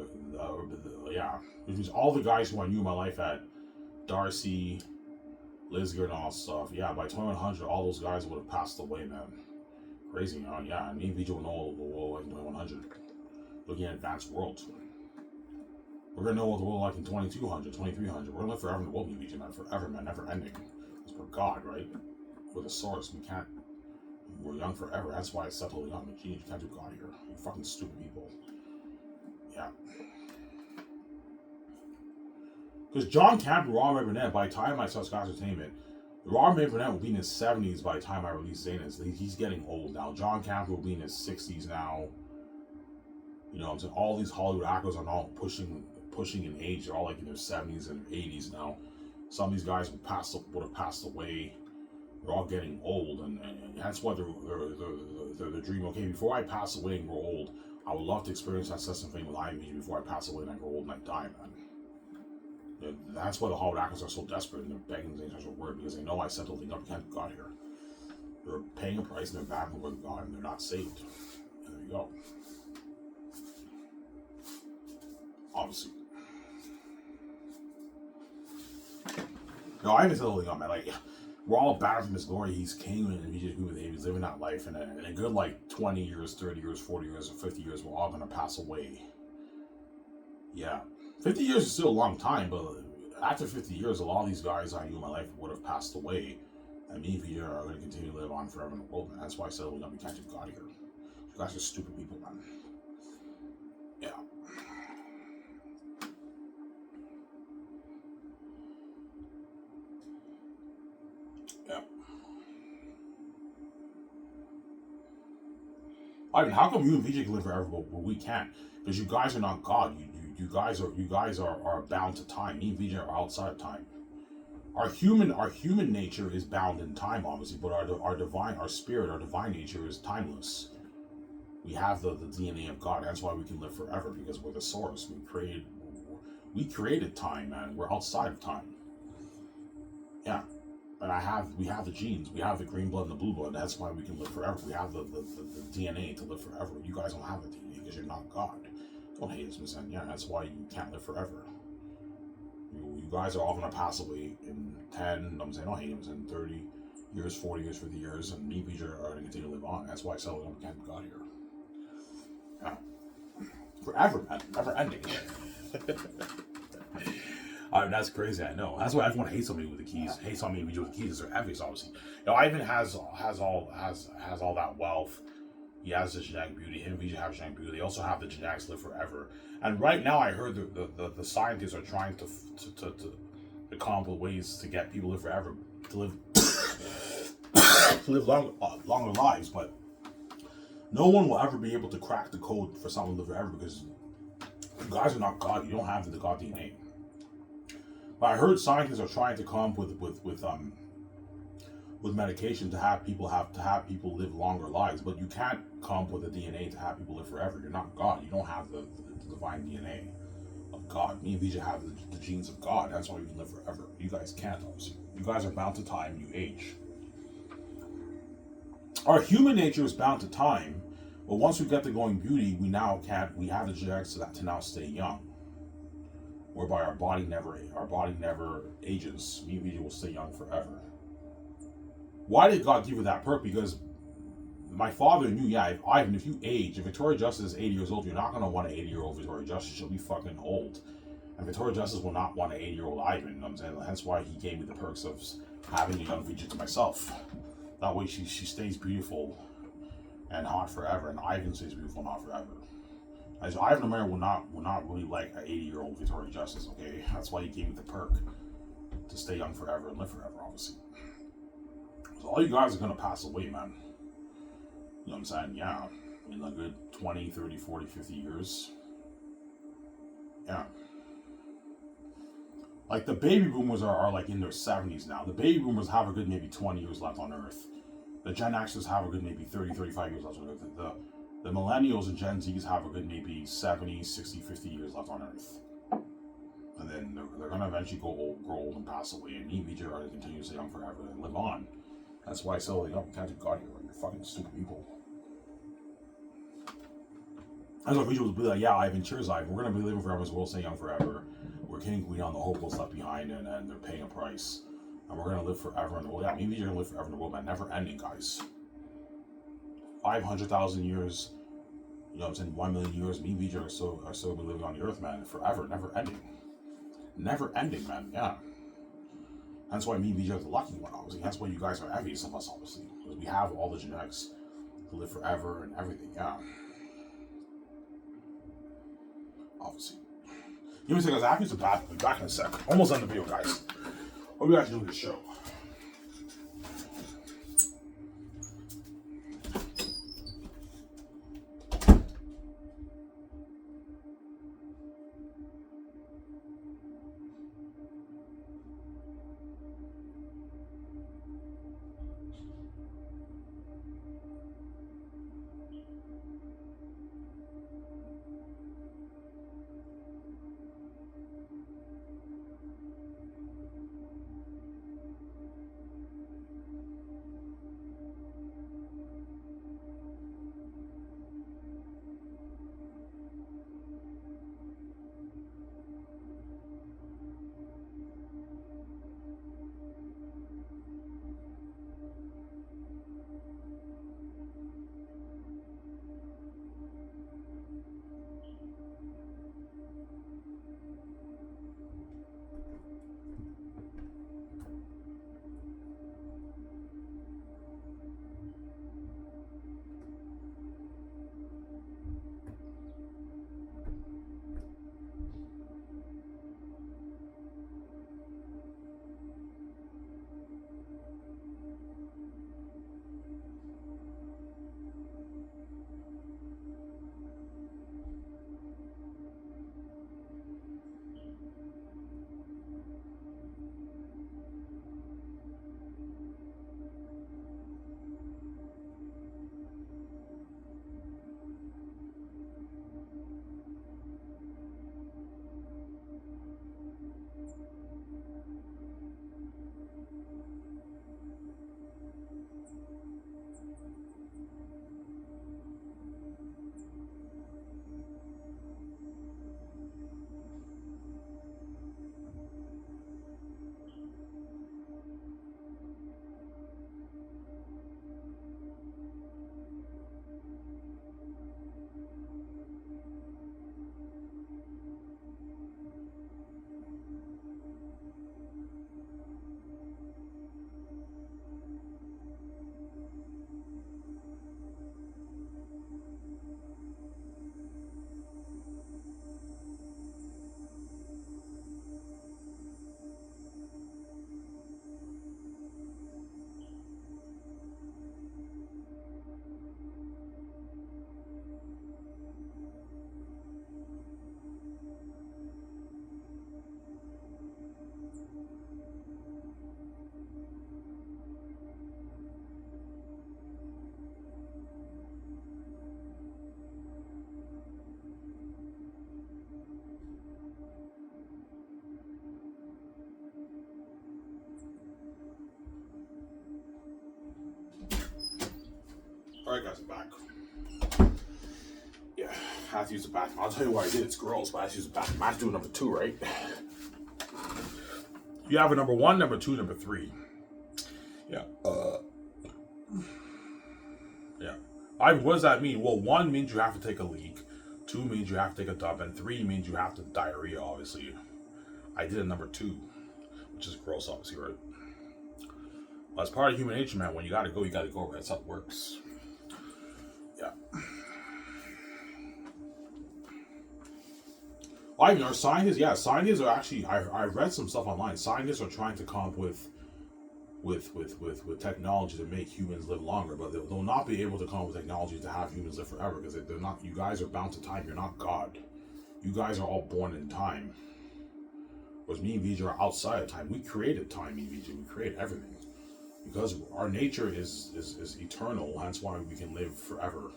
Yeah. Which means all the guys who I knew in my life at Darcy, Lisger, and all that stuff, yeah, by 2100, all those guys would have passed away, man. Crazy, huh? Yeah, me and VJ will know the world like in 2100. Looking at advanced worlds. We're going to know what the world like in 2200, 2300. We're going to live forever in the world, me and VJ, man. Forever, man. Never ending. It's for God, right? We're the source. We can't. We're young forever. That's why it's settled young. You can't do God here. You fucking stupid people. Yeah. Because John Camp and Rob Burnett, by the time I saw Scott's Entertainment, Rob Burnett will be in his 70s by the time I release Zanus. He's getting old now. John Camp will be in his 60s now. You know what I'm saying? All these Hollywood actors are all pushing in age. They're all like in their 70s and 80s now. Some of these guys would have passed away. They're all getting old, and that's why they're dreaming. Okay, before I pass away and grow old, I would love to experience that session thing with IMG before I pass away and I grow old and I die, man. That's why the Hollywood actors are so desperate and they're begging things to work, because they know I settled things up. You can't got here. They're paying a price and they're battling with God and they're not saved. And there you go. Obviously. No, I haven't settled things up, man. Like, we're all battling from his glory. He's king and we just agree with him. He's living that life. And in a good, like, 20 years, 30 years, 40 years, or 50 years, we're all going to pass away. Yeah. 50 years is still a long time, but after 50 years, a lot of these guys I knew in my life would have passed away. And me and Peter are going to continue to live on forever in the world, man. That's why I said we can't do God here. You guys are stupid people, man. Yeah. Yeah. I mean, how come you and VJ can live forever, but we can't? Because you guys are not God. You guys are bound to time. Me and VJ are outside of time. Our human nature is bound in time, obviously, but our spirit, our divine nature is timeless. We have the DNA of God. That's why we can live forever, because we're the source. We created time, man. We're outside of time. Yeah. And we have the genes. We have the green blood and the blue blood. That's why we can live forever. We have the DNA to live forever. You guys don't have the DNA because you're not God. Don't hate us, man. Yeah, that's why you can't live forever. You guys are all going to pass away in 10, I'm saying, don't hate him, in 30 years, 40 years, 50 years, and me and Peter are going to continue to live on. That's why I said we can't God here. Yeah. Forever, man. Never ending. That's crazy, I know. That's why everyone hates on me with the keys. Hates on me with the keys. They're envious, obviously. You know, Ivan has all that wealth. He has the genetic beauty. Him and VJ have genetic beauty. They also have the genetics live forever. And right now, I heard the scientists are trying to come up with ways to get people to live forever, to live to live longer lives. But no one will ever be able to crack the code for someone to live forever, because you guys are not God. You don't have the God DNA. But I heard scientists are trying to come up with medication to have people live longer lives, but you can't come up with the DNA to have people live forever. You're not God. You don't have the divine DNA of God. Me and VJ have the genes of God. That's why we can live forever. You guys can't, obviously. You guys are bound to time. You age. Our human nature is bound to time, but once we get to going beauty, we have the genetics to now stay young. Whereby our body never ages. Me and VJ will stay young forever. Why did God give you that perk? Because my father knew, if you age, if Victoria Justice is 80 years old, you're not going to want an 80-year-old Victoria Justice. She'll be fucking old. And Victoria Justice will not want an 80-year-old Ivan. You know what I'm saying? That's why he gave me the perks of having a young VJ to myself. That way she stays beautiful and hot forever, and Ivan stays beautiful and hot forever. As Ivan and Mary will not really like an 80-year-old Victoria Justice, okay? That's why he gave me the perk to stay young forever and live forever, obviously. So all you guys are going to pass away, man. You know what I'm saying? Yeah. In a good 20, 30, 40, 50 years. Yeah. Like, the baby boomers are like in their 70s now. The baby boomers have a good maybe 20 years left on Earth. The Gen Xers have a good maybe 30, 35 years left on Earth. The millennials and Gen Zs have a good maybe 70, 60, 50 years left on Earth. And then they're going to eventually grow old and pass away. And me and VJ are going to continue to stay young forever and live on. That's why I say, like, oh, we can't do God here. You're fucking stupid people. That's why VJ would be like, yeah, Ivan, cheers, Ivan. We're going to be living forever as well, stay young forever. We're king and queen on the hopeless left behind, and they're paying a price. And we're going to live forever in the world. Yeah, me and VJ are going to live forever in the world, man. Never ending, guys. 500,000 years. You know what I'm saying? 1 million years. Me and VJ are still living on the earth, man. Forever. Never ending. Never ending, man. Yeah. That's why me and VJ are the lucky one, obviously. That's why you guys are envious of us, obviously. Because we have all the genetics to live forever and everything, yeah. Obviously. Give me a second, guys. I have to use the bathroom. I'll be back in a sec. Almost done the video, guys. What are we actually doing this show? Alright, guys, I'm back. Yeah, I have to use the bathroom. I'll tell you why I did. It's gross, but I have to use the bathroom. I have to do number 2, right? You have a number 1, number 2, number 3. Yeah. Yeah. What does that mean? Well, 1 means you have to take a leak. 2 means you have to take a dump. And 3 means you have to diarrhea, obviously. I did a number 2, which is gross, obviously, right? Well, as part of human nature, man, when you gotta go, right? That's how it works. Yeah. Well, you know, scientists are actually, I've read some stuff online. Scientists are trying to come up with technology to make humans live longer, but they'll not be able to come up with technology to have humans live forever, because they're not, you guys are bound to time. You're not God. You guys are all born in time. Whereas me and VJ are outside of time. We created time, me and VJ. We created everything. Because our nature is eternal, that's why we can live forever.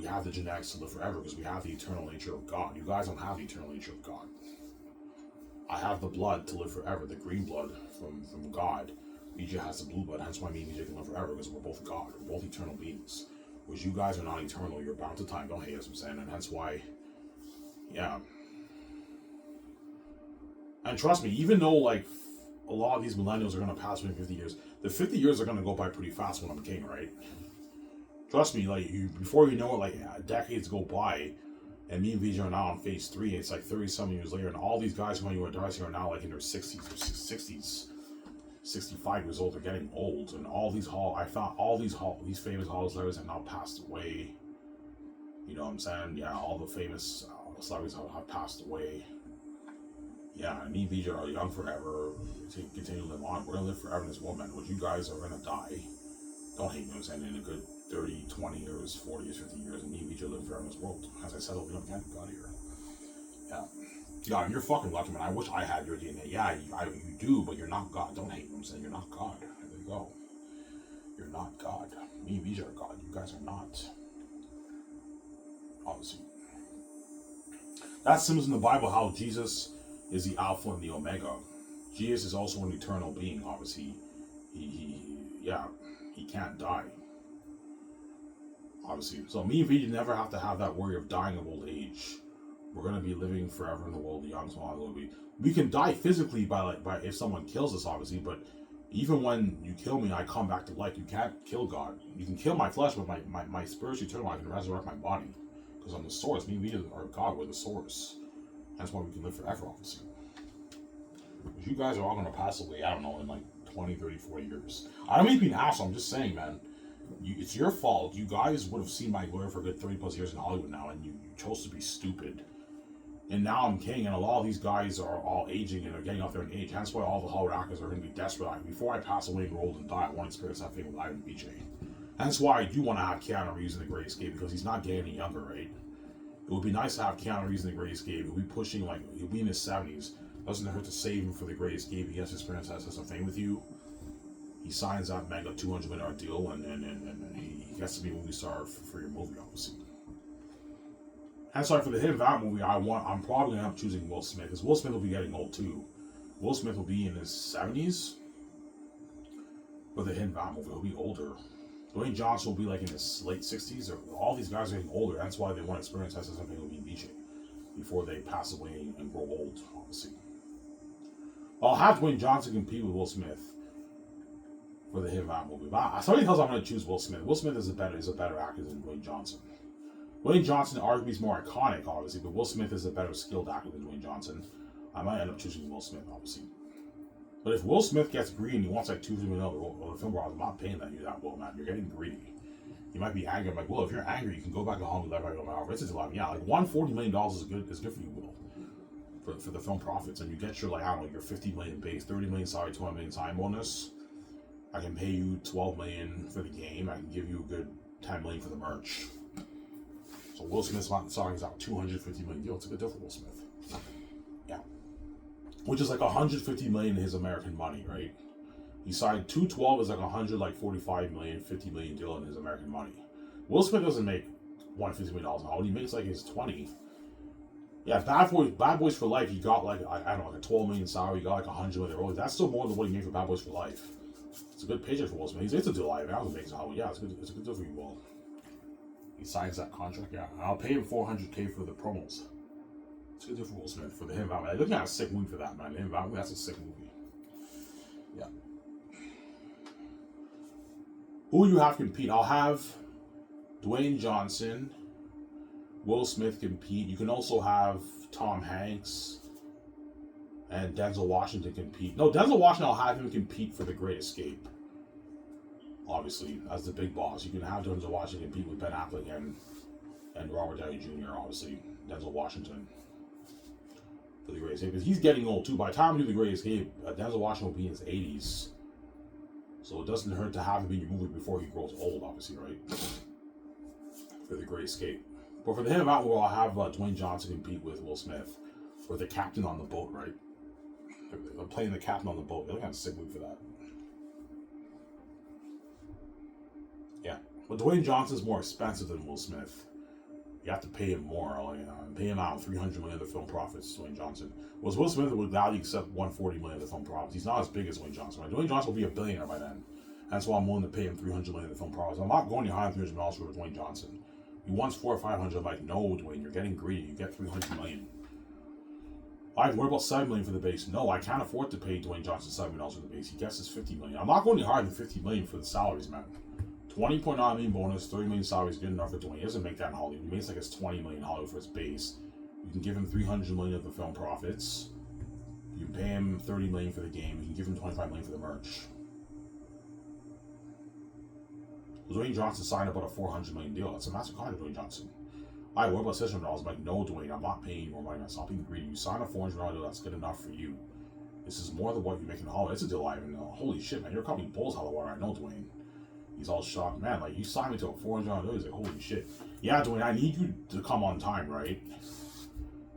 we have the genetics to live forever because we have the eternal nature of God. You guys don't have the eternal nature of God. I have the blood to live forever, the green blood from God. BJ has the blue blood, hence why me and BJ can live forever, because we're both God. We're both eternal beings. Whereas you guys are not eternal, you're bound to time. Don't hate us, I'm saying, and hence why, yeah. And trust me, even though like a lot of these millennials are gonna pass within 50 years, the 50 years are gonna go by pretty fast when I'm king, right? Trust me, like before you know it, like decades go by, and me and VJ are now on phase 3. It's like 30-some years later, and all these guys who you and Darcy are now like in their 60s or 60s, 65 years old. They're getting old, and all these these famous Hall celebrities have now passed away. You know what I'm saying? Yeah, all the famous celebrities have passed away. Yeah, and me and VJ are young forever. To continue to live on. We're gonna live forever in this world, man. But you guys are gonna die. Don't hate me, I'm saying, in a good 30, 20 years, 40 years, 50 years, and me and VJ live forever in this world. As I said over and again, God here. Yeah. Yeah, and you're fucking lucky, man. I wish I had your DNA. Yeah, you do, but you're not God. Don't hate me, I'm saying, you're not God. There you go. You're not God. Me and VJ are God. You guys are not. Obviously. That's symbols in the Bible how Jesus is the Alpha and the Omega. Jesus is also an eternal being, obviously. He can't die. Obviously. So me and VJ never have to have that worry of dying of old age. We're gonna be living forever in the world, the young, small, we can die physically by if someone kills us, obviously, but even when you kill me, I come back to life. You can't kill God. You can kill my flesh, but my spirit's eternal. I can resurrect my body. Because I'm the source. Me and VJ are God, we're the source. That's why we can live forever, obviously. But you guys are all gonna pass away, I don't know, in like 20, 30, 40 years. I don't mean to be an asshole, I'm just saying, man. It's your fault. You guys would have seen my glory for a good 30 plus years in Hollywood now, and you chose to be stupid. And now I'm king, and a lot of these guys are all aging and are getting up there in age. Hence why all the Hollywood actors are going to be desperate. Like, before I pass away and grow old and die, I want to experience that thing with Ivan and BJ. Hence why I do want to have Keanu Reeves in The Great Escape, because he's not getting any younger, right? It would be nice to have Keanu Reeves in The Great Escape. He'll be pushing, like, he'll be in his 70s. Doesn't hurt to save him for The Great Escape. He has to experience that sense of fame with you. He signs that mega $200 million deal, and he gets to be a movie star for your movie, obviously. And sorry, for the Hidden Valley movie, I'm probably gonna end up choosing Will Smith, because Will Smith will be getting old too. Will Smith will be in his 70s. For the Hidden Valley movie, he'll be older. Dwayne Johnson will be like in his late 60s. All these guys are getting older. That's why they want to experience that something with me and BJ before they pass away and grow old, obviously. I'll have Dwayne Johnson compete with Will Smith for the Hidden Valley movie. But somebody tells me I'm gonna choose Will Smith. Will Smith is a better actor than Dwayne Johnson. Dwayne Johnson arguably is more iconic, obviously, but Will Smith is a better skilled actor than Dwayne Johnson. I might end up choosing Will Smith, obviously. But if Will Smith gets greedy and he wants like $2 million of the film roles, I'm not paying that Will, man. You're getting greedy. You might be angry. I'm like, Will, if you're angry, you can go back to Hollywood, live right over. This is a lot. Yeah, like $140 million is good for you, Will, for the film profits, and you get your, like, I don't know, your $50 million base, $30 million salary, $20 million sign bonus. I can pay you $12 million for the game. I can give you a good $10 million for the merch. So Will Smith's song is out $250 million deal. It's a good deal for Will Smith. Yeah. Which is like $150 million in his American money, right? He signed 212 is like $145 million, $50 million deal in his American money. Will Smith doesn't make $150 million an hour. He makes like his 20. Yeah, Bad Boys for Life, he got like, I don't know, like a $12 million salary, he got like $100 million. That's still more than what he made for Bad Boys for Life. It's a good paycheck for Will Smith. It's a deal. I was making Hollywood. Yeah, it's a good deal for you, Will. He signs that contract, yeah. I'll pay him $400K for the promos. It's a good deal for Will Smith, for the Hidden Valley. Looking at a sick movie for that, man. The Hidden Valley, that's a sick movie. Yeah. Who will you have compete? I'll have Dwayne Johnson, Will Smith compete. You can also have Tom Hanks and Denzel Washington compete. No, Denzel Washington, I'll have him compete for The Great Escape. Obviously, as the big boss. You can have Denzel Washington compete with Ben Affleck and Robert Downey Jr., obviously. Denzel Washington for The Great Escape. Because he's getting old, too. By the time we do The Great Escape, Denzel Washington will be in his 80s. So it doesn't hurt to have him in your movie before he grows old, obviously, right? For The Great Escape. But for the Hidden Valley, I'll have Dwayne Johnson compete with Will Smith for the captain on the boat, right? They're playing the captain on the boat. They're kind of sick movie for that. Yeah. But Dwayne Johnson's more expensive than Will Smith. You have to pay him more. Like, pay him out $300 million of the film profits. Dwayne Johnson. Was Will Smith would gladly accept $140 million of the film profits. He's not as big as Dwayne Johnson. Right? Dwayne Johnson will be a billionaire by then. That's why I'm willing to pay him $300 million of the film profits. I'm not going to hire $300 million for Dwayne Johnson. He wants $400 or $500. I'm like, no, Dwayne, you're getting greedy. You get $300 million. All right, what about $7 million for the base? No, I can't afford to pay Dwayne Johnson $7 million for the base. He gets his $50 million. I'm not going to hire than $50 million for the salaries, man. $20.9 million bonus, $30 million salary is good enough for Dwayne. He doesn't make that in Hollywood. He makes like his $20 million in Hollywood for his base. You can give him $300 million of the film profits. You can pay him $30 million for the game. You can give him $25 million for the merch. Dwayne Johnson signed about a $400 million deal. That's a massive contract, Dwayne Johnson. All right, what about $600? I'm like, no, Dwayne, I'm not paying you more money. I'm not being greedy. You signed a $400 deal. That's good enough for you. This is more than what you're making in Hollywood. It's a deal I even know. Holy shit, man, you're coming bulls out of the water. I know, Dwayne. He's all shocked, man. Like, you signed me to a $400 deal. He's like, holy shit. Yeah, Dwayne, I need you to come on time, right?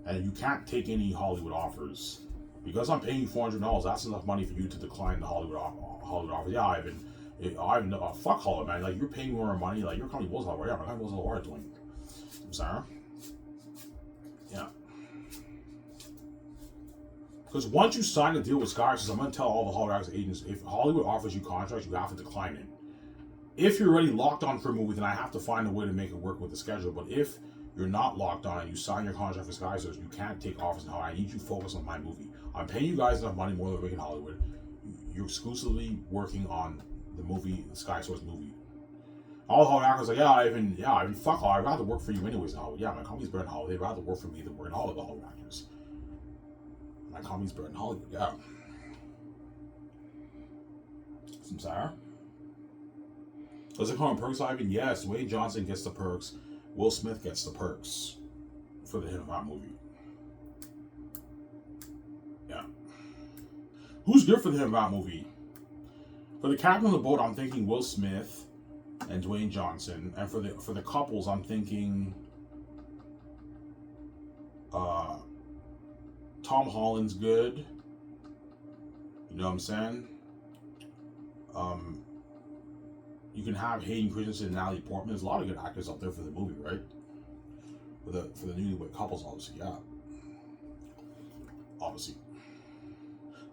And you can't take any Hollywood offers. Because I'm paying you $400, that's enough money for you to decline the Hollywood offer. Yeah, Ivan, fuck Hollywood, man. Like, you're paying me more money. Like, you're coming bulls out of the water. Yeah, I'm coming bulls out of the water, Dwayne. I'm sorry. Yeah. Because once you sign a deal with Sky, I'm going to tell all the Hollywood agents, if Hollywood offers you contracts, you have to decline it. If you're already locked on for a movie, then I have to find a way to make it work with the schedule. But if you're not locked on and you sign your contract for Sky Source, you can't take offers in Hollywood. I need you to focus on my movie. I'm paying you guys enough money more than we're making in Hollywood. You're exclusively working on the movie, the Sky Source movie. All the Hollywood actors are like, Ivan, fuck Hollywood. I'd rather work for you anyways in Hollywood. Yeah, my company's better in Hollywood. They'd rather work for me than work in Hollywood, the Hollywood actors. My company's better in Hollywood, yeah. Some sour. Does it call him perks, Ivan? Yes, Dwayne Johnson gets the perks. Will Smith gets the perks for the Hit of That movie. Yeah. Who's good for the Hit of That movie? For the captain of the boat, I'm thinking Will Smith and Dwayne Johnson. And for the couples, I'm thinking Tom Holland's good. You know what I'm saying? You can have Hayden Christensen and Natalie Portman. There's a lot of good actors out there for the movie, right? For the newlywed couples, obviously, yeah. Obviously.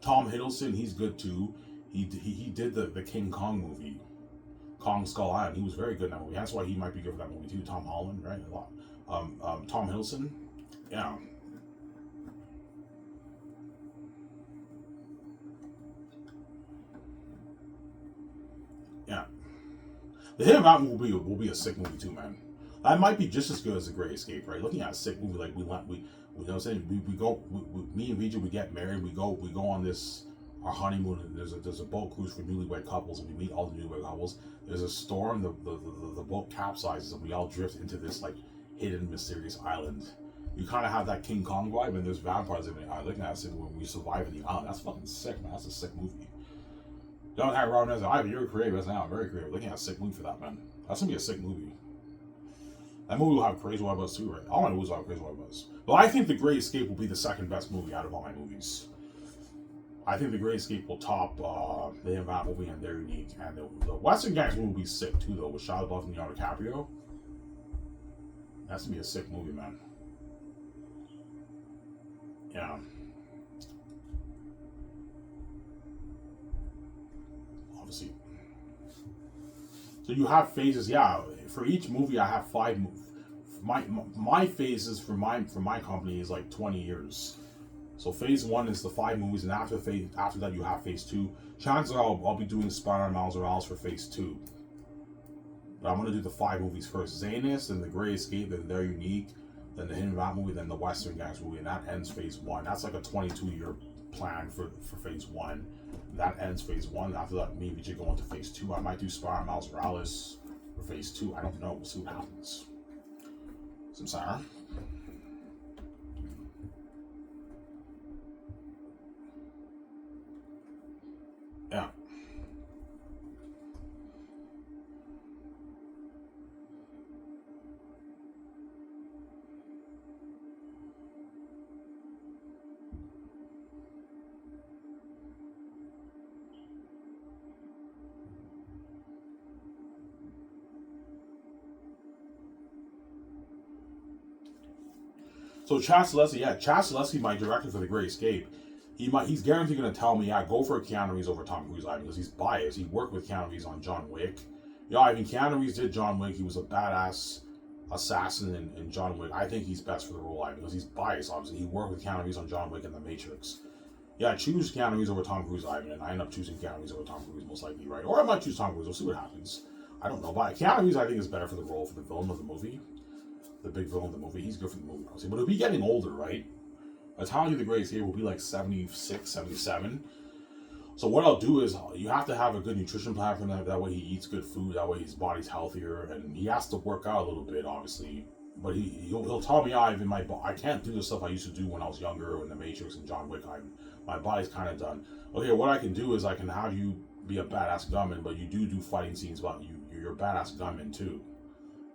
Tom Hiddleston, he's good too. He did the King Kong movie, Kong Skull Island. He was very good in that movie. That's why he might be good for that movie too. Tom Holland, right? A lot. Tom Hiddleston, yeah. Yeah. The Hit of That movie will be a sick movie too, man. That might be just as good as The Great Escape, right? Looking at a sick movie, like we you know what I'm saying? Me and Vijay, we get married, we go on this our honeymoon. There's a boat cruise for newlywed couples, and we meet all the newlywed couples. There's a storm, the boat capsizes, and we all drift into this like hidden, mysterious island. You kind of have that King Kong vibe, and there's vampires in the island. Looking at it, when we survive in the island, that's fucking sick, man. That's a sick movie. Don't have Robin as Ivan, you're creative. That's now very creative. Looking at a sick movie for that, man. That's gonna be a sick movie. That movie will have crazy white buzz too, right? All my movies will have crazy white buzz. But I think The Great Escape will be the second best movie out of all my movies. I think The Great Escape will top the Hit of That movie, and they're unique. And the Western Gangs movie will be sick too, though, with Shia LaBeouf and Leonardo DiCaprio. That's gonna be a sick movie, man. Yeah. Obviously. So you have phases, yeah. For each movie, I have 5. My phases for my company is like 20 years. So phase 1 is the 5 movies, and after that you have phase 2. Chances are I'll be doing Spider-Man Miles Morales for phase 2. But I'm gonna do the 5 movies first. Zanus, then The Great Escape, then They're Unique, then the Hit of That movie, then the Western Gangs movie, and that ends phase 1. That's like a 22-year plan for phase 1. That ends phase 1. After that, me and Vijay go into phase 2. I might do Spider-Man Miles Morales for phase 2. I don't know. We'll see what happens. Some Sarah. Yeah. So Chad Celeste, yeah, Chad Celeste, my director for The Great Escape, he's guaranteed going to tell me, yeah, go for Keanu Reeves over Tom Cruise, because he's biased. He worked with Keanu Reeves on John Wick. Yeah, I mean, Keanu Reeves did John Wick. He was a badass assassin in John Wick. I think he's best for the role, because he's biased, obviously. He worked with Keanu Reeves on John Wick and The Matrix. Yeah, choose Keanu Reeves over Tom Cruise, Ivan, and I end up choosing Keanu Reeves over Tom Cruise, most likely, right? Or I might choose Tom Cruise. We'll see what happens. I don't know. But Keanu Reeves, I think, is better for the role, for the villain of the movie. The big villain of the movie. He's good for the movie, obviously. But he'll be getting older, right? By the time you The Great Escape will be like 76, 77. So what I'll do is, you have to have a good nutrition plan for him. That way he eats good food. That way his body's healthier. And he has to work out a little bit, obviously. But he'll tell me, I can't do the stuff I used to do when I was younger in The Matrix and John Wick. My body's kind of done. Okay, what I can do is I can have you be a badass gunman, but you do fighting scenes, but you're a badass gunman too.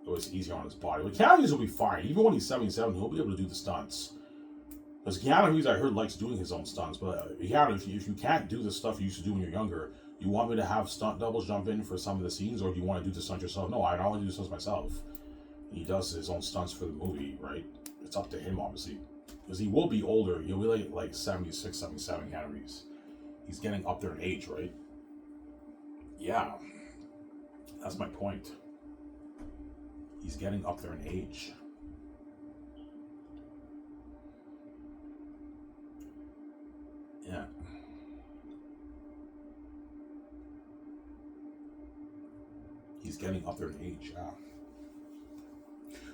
So it's easier on his body. But Keanu Reeves will be fine. Even when he's 77, he'll be able to do the stunts. Because Keanu Reeves, I heard, likes doing his own stunts. But Keanu, if you can't do the stuff you used to do when you're younger, you want me to have stunt doubles jump in for some of the scenes, or do you want to do the stunt yourself? No, I want to do the stunts myself. He does his own stunts for the movie, right? It's up to him, obviously. Because he will be older. He'll be like 76, 77, Keanu Reeves. He's getting up there in age, right? Yeah. That's my point. He's getting up there in age. Yeah. He's getting up there in age, yeah.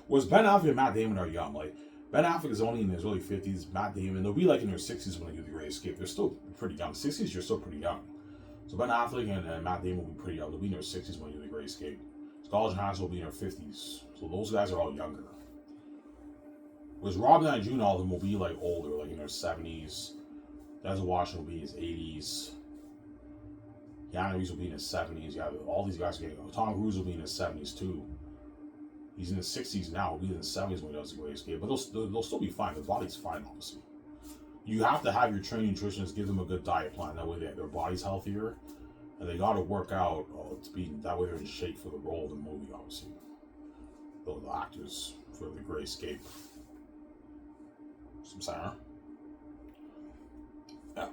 Whereas Ben Affleck and Matt Damon are young. Like, Ben Affleck is only in his early 50s. Matt Damon, they'll be like in their 60s when they do The Great Escape. They're still pretty young. 60s, you're still pretty young. So Ben Affleck and Matt Damon will be pretty young. They'll be in their 60s when they do The Great Escape. Scarlett Johansson will be in her 50s. So those guys are all younger. Whereas Robin and June, all of them will be like older, like in their 70s. Denzel Washington will be in his 80s. Keanu Reeves will be in his 70s. Yeah, all these guys are getting. Tom Cruise will be in his 70s too. He's in his 60s now. He'll be in his 70s when he does The Great Escape. But they'll still be fine. Their body's fine, obviously. You have to have your trained nutritionists give them a good diet plan. That way their body's healthier. And they got to work out that way they're in shape for the role of the movie, obviously. The actors for The Great Escape. Some Sarah. Yeah.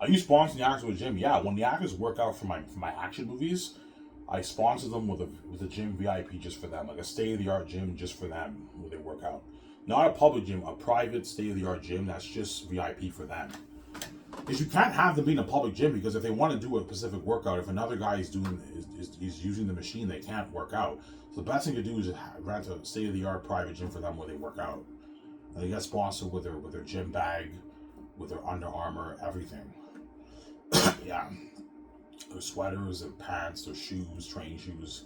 Are you sponsoring the actors with a gym? Yeah, when the actors work out for my action movies, I sponsor them with a gym VIP just for them, like a state-of-the-art gym just for them where they work out. Not a public gym, a private state-of-the-art gym that's just VIP for them. Because you can't have them be in a public gym, because if they want to do a specific workout, if another guy is using the machine, they can't work out. So the best thing to do is rent a state-of-the-art private gym for them where they work out. And they get sponsored with their gym bag, with their Under Armour, everything. Yeah. Their sweaters, their pants, their shoes, training shoes,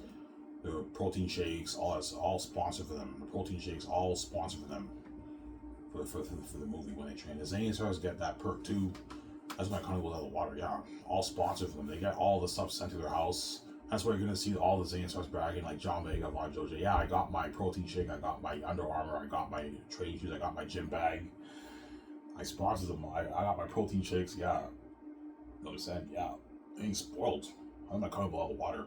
their protein shakes, all sponsored for them. The protein shakes, all sponsored for them for the movie when they train. The Zane stars get that perk too. That's why I kind of go out of the water. Yeah, all sponsored for them. They get all the stuff sent to their house. That's why you're gonna see all the Zane stars bragging like John Vega, Von Jojo. Yeah, I got my protein shake. I got my Under Armour. I got my training shoes. I got my gym bag. I sponsored them. I got my protein shakes. Yeah. No, said, yeah. They ain't spoiled. I'm not coming out of the water.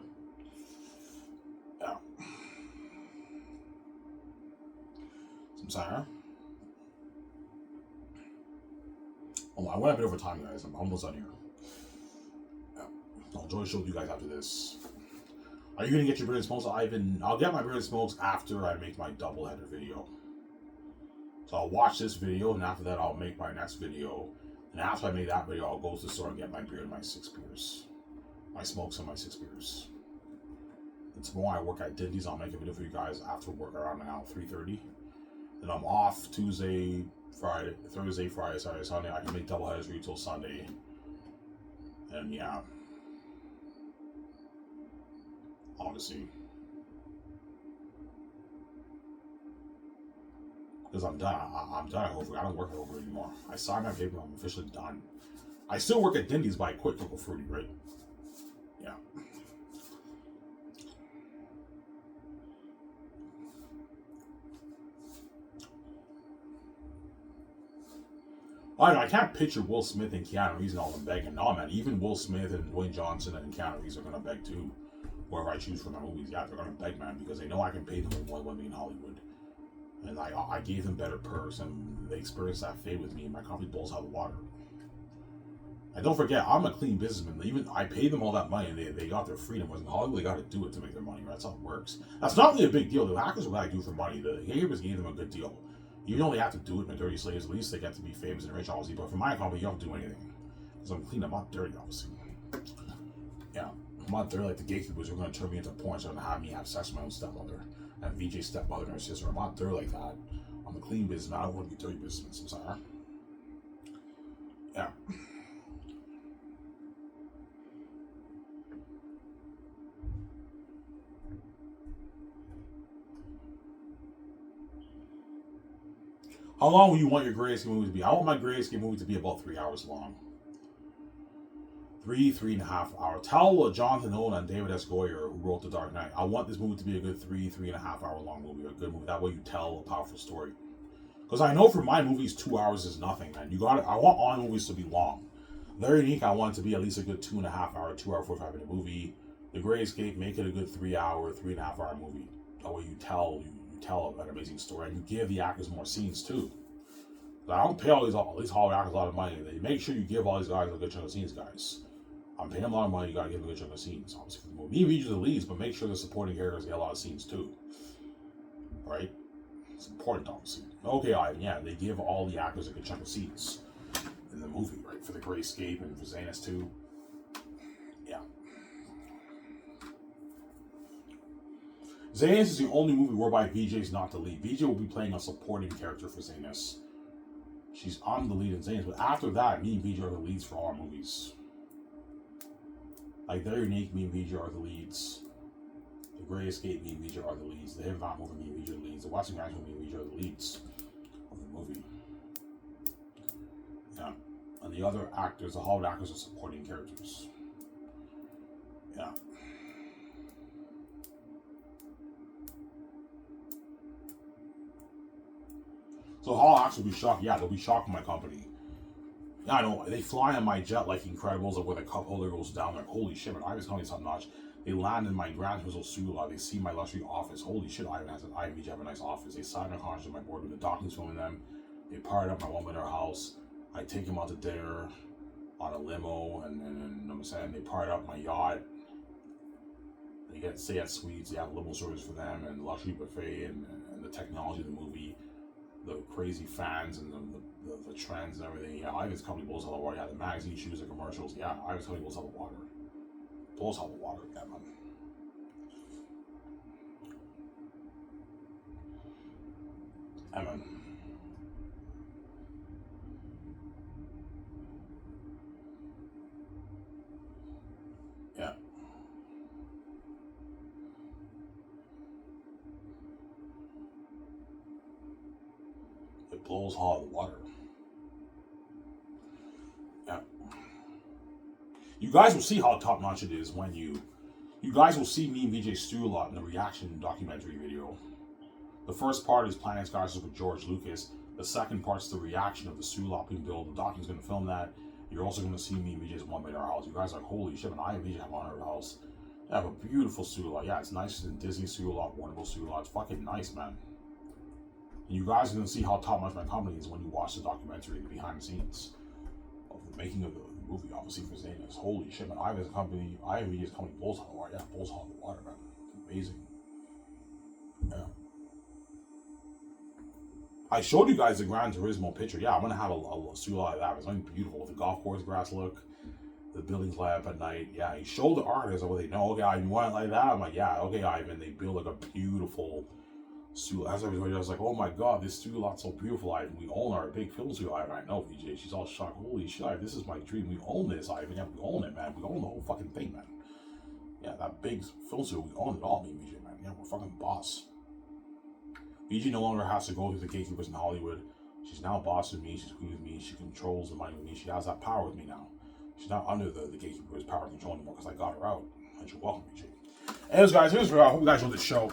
Yeah. Some Sarah. Hold on, I went a bit over time, guys. I'm almost done here. Yeah. I'll enjoy the show with you guys after this. Are you gonna get your beer and smokes, Ivan? I'll get my beer and smokes after I make my double header video. So I'll watch this video, and after that, I'll make my next video. And after I make that video, I'll go to the store and get my beer and my 6 beers. My smokes and my 6 beers. And tomorrow I work at Dindy's. I'll make a video for you guys after work around now, 3:30. Then I'm off Thursday, Friday, Saturday, Sunday. I can make double headers for you till Sunday. And yeah. Obviously. Because I'm done. I'm done at Hopefully. I don't work at Hopefully anymore. I signed my paper. I'm officially done. I still work at Dindy's, but I quit Cocoa Fruity, right? Yeah. I can't picture Will Smith and Keanu Reeves and all them begging. No, man. Even Will Smith and Dwayne Johnson and Keanu Reeves are gonna beg too. Whoever I choose for my movies, yeah, they're gonna beg, man, because they know I can pay them more than in Hollywood. And I gave them better perks, and they experienced that fate with me, and my company blows out of the water. And don't forget, I'm a clean businessman. Even I paid them all that money, and they got their freedom. Whereas in Hollywood, they got to do it to make their money. Right? That's how it works. That's not really a big deal. The hackers will do for money. The haters gave them a good deal. You don't really have to do it in the dirty slaves. At least they get to be famous and rich, obviously. But for my company, you don't do anything because I'm clean. I'm not dirty, obviously. Yeah, I'm not dirty like the gatekeepers who are going to turn me into porn. So they're going to have me have sex with my own stepmother and VJ's stepmother and her sister. I'm not dirty like that. I'm a clean businessman. I don't want to be dirty businessman. I'm sorry. Yeah. How long will you want your Gray Escape movie to be? I want my Gray Escape movie to be about 3 hours long. 3.5 hours. Tell Jonathan Nolan and David S. Goyer, who wrote The Dark Knight, I want this movie to be a good 3.5 hour long movie, a good movie. That way you tell a powerful story. Because I know for my movies, 2 hours is nothing, man. I want all movies to be long. Very Unique, I want it to be at least a good 2.5 hour, 2 hour, 45-minute movie. The Gray Escape, make it a good 3 hour, 3.5 hour movie. That way you tell an amazing story, and you give the actors more scenes too. I don't pay all these Hollywood actors a lot of money. They make sure you give all these guys a good chunk of scenes, guys. I'm paying them a lot of money. You gotta give them a good chunk of scenes, obviously for the movie. Me and the leads, but make sure the supporting characters get a lot of scenes too. Right? It's important, obviously. Okay, Ivan. Yeah, they give all the actors a good chunk of scenes in the movie, right? For the Gray Escape and for Zanus too. Yeah. Zanus is the only movie whereby VJ's not the lead. VJ will be playing a supporting character for Zanus. I'm the lead in Zanus, but after that, me and VJ are the leads for all our movies. Like, They're Unique, me and VJ are the leads. The Gray Escape, me and VJ are the leads. The Hip-Hop movie, me and VJ are the leads. The Watching Guys movie, me and VJ are the leads of the movie. Yeah. And the other actors, the Hollywood actors, are supporting characters. Yeah. So Hall actors will be shocked. Yeah, they'll be shocked in my company. Yeah, I know. They fly on my jet like Incredibles, where the cup holder goes down. Like, holy shit, man, Ivan's company's top notch. They land in my Grand Twizzle Sula. They see my luxury office. Holy shit, Ivan VJ have a nice office. They sign their contract in my boardroom. The documents filming them. They party up my one in their house. I take them out to dinner on a limo, and I'm saying they party up my yacht. They stay at suites. They have limo service for them and luxury buffet and the technology of the movie. The crazy fans and the trends and everything. Yeah, Ivan's company blows out the water. Yeah, the magazine shoes, the commercials. Yeah, Ivan's company blows out the water. Blows out the water. Yeah, man. Yeah, man. Yeah. It blows hot the water. Yeah. You guys will see how top notch it is when you guys will see me and VJ stew a lot in the reaction documentary video. The first part is Planet Skies with George Lucas. The second part's the reaction of the stew lot being built. The docu's going to film that. You're also going to see me and VJ's one in our house. You guys are like, holy shit, and I and VJ have one in our house. They have a beautiful stew lot. Yeah, it's nicer than Disney stew lot, Warner Bros. Stew lot. It's fucking nice, man. And you guys are going to see how top notch my company is when you watch the documentary, the behind the scenes of the making of the movie, obviously for Zanus. Holy shit, man. I have VJ's company blows hot the water. Yeah, blows hot the water, man. It's amazing. Yeah. I showed you guys the Gran Turismo picture. Yeah, I'm going to have a stew lot of that. It's going to be beautiful. The golf course grass look. The buildings light up at night. Yeah, he showed the artists what they know. Okay, Ivan, you want it like that? I'm like, yeah, okay, Ivan. They build like a beautiful stew. As I was like, oh my god, this stew lot's so beautiful, Ivan. We own our big film stew, Ivan. I know, VJ. She's all shocked. Holy shit, Ivan, this is my dream. We own this, Ivan. Yeah, we own it, man. We own the whole fucking thing, man. Yeah, that big film stew, we own it all, me and VJ, man. Yeah, we're fucking boss. VJ no longer has to go through the gatekeepers in Hollywood. She's now boss with me. She's queen with me. She controls the money with me. She has that power with me now. She's not under the gatekeeper's power control anymore because I got her out. And you're welcome, VJ. Anyways, guys, I hope you guys enjoyed this show.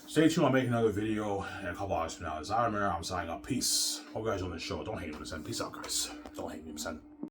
Stay tuned. I'll make another video in a couple hours from now. As I'm signing up. Peace. Hope you guys on the show. Don't hate me, son. Peace out, guys. Don't hate me, son.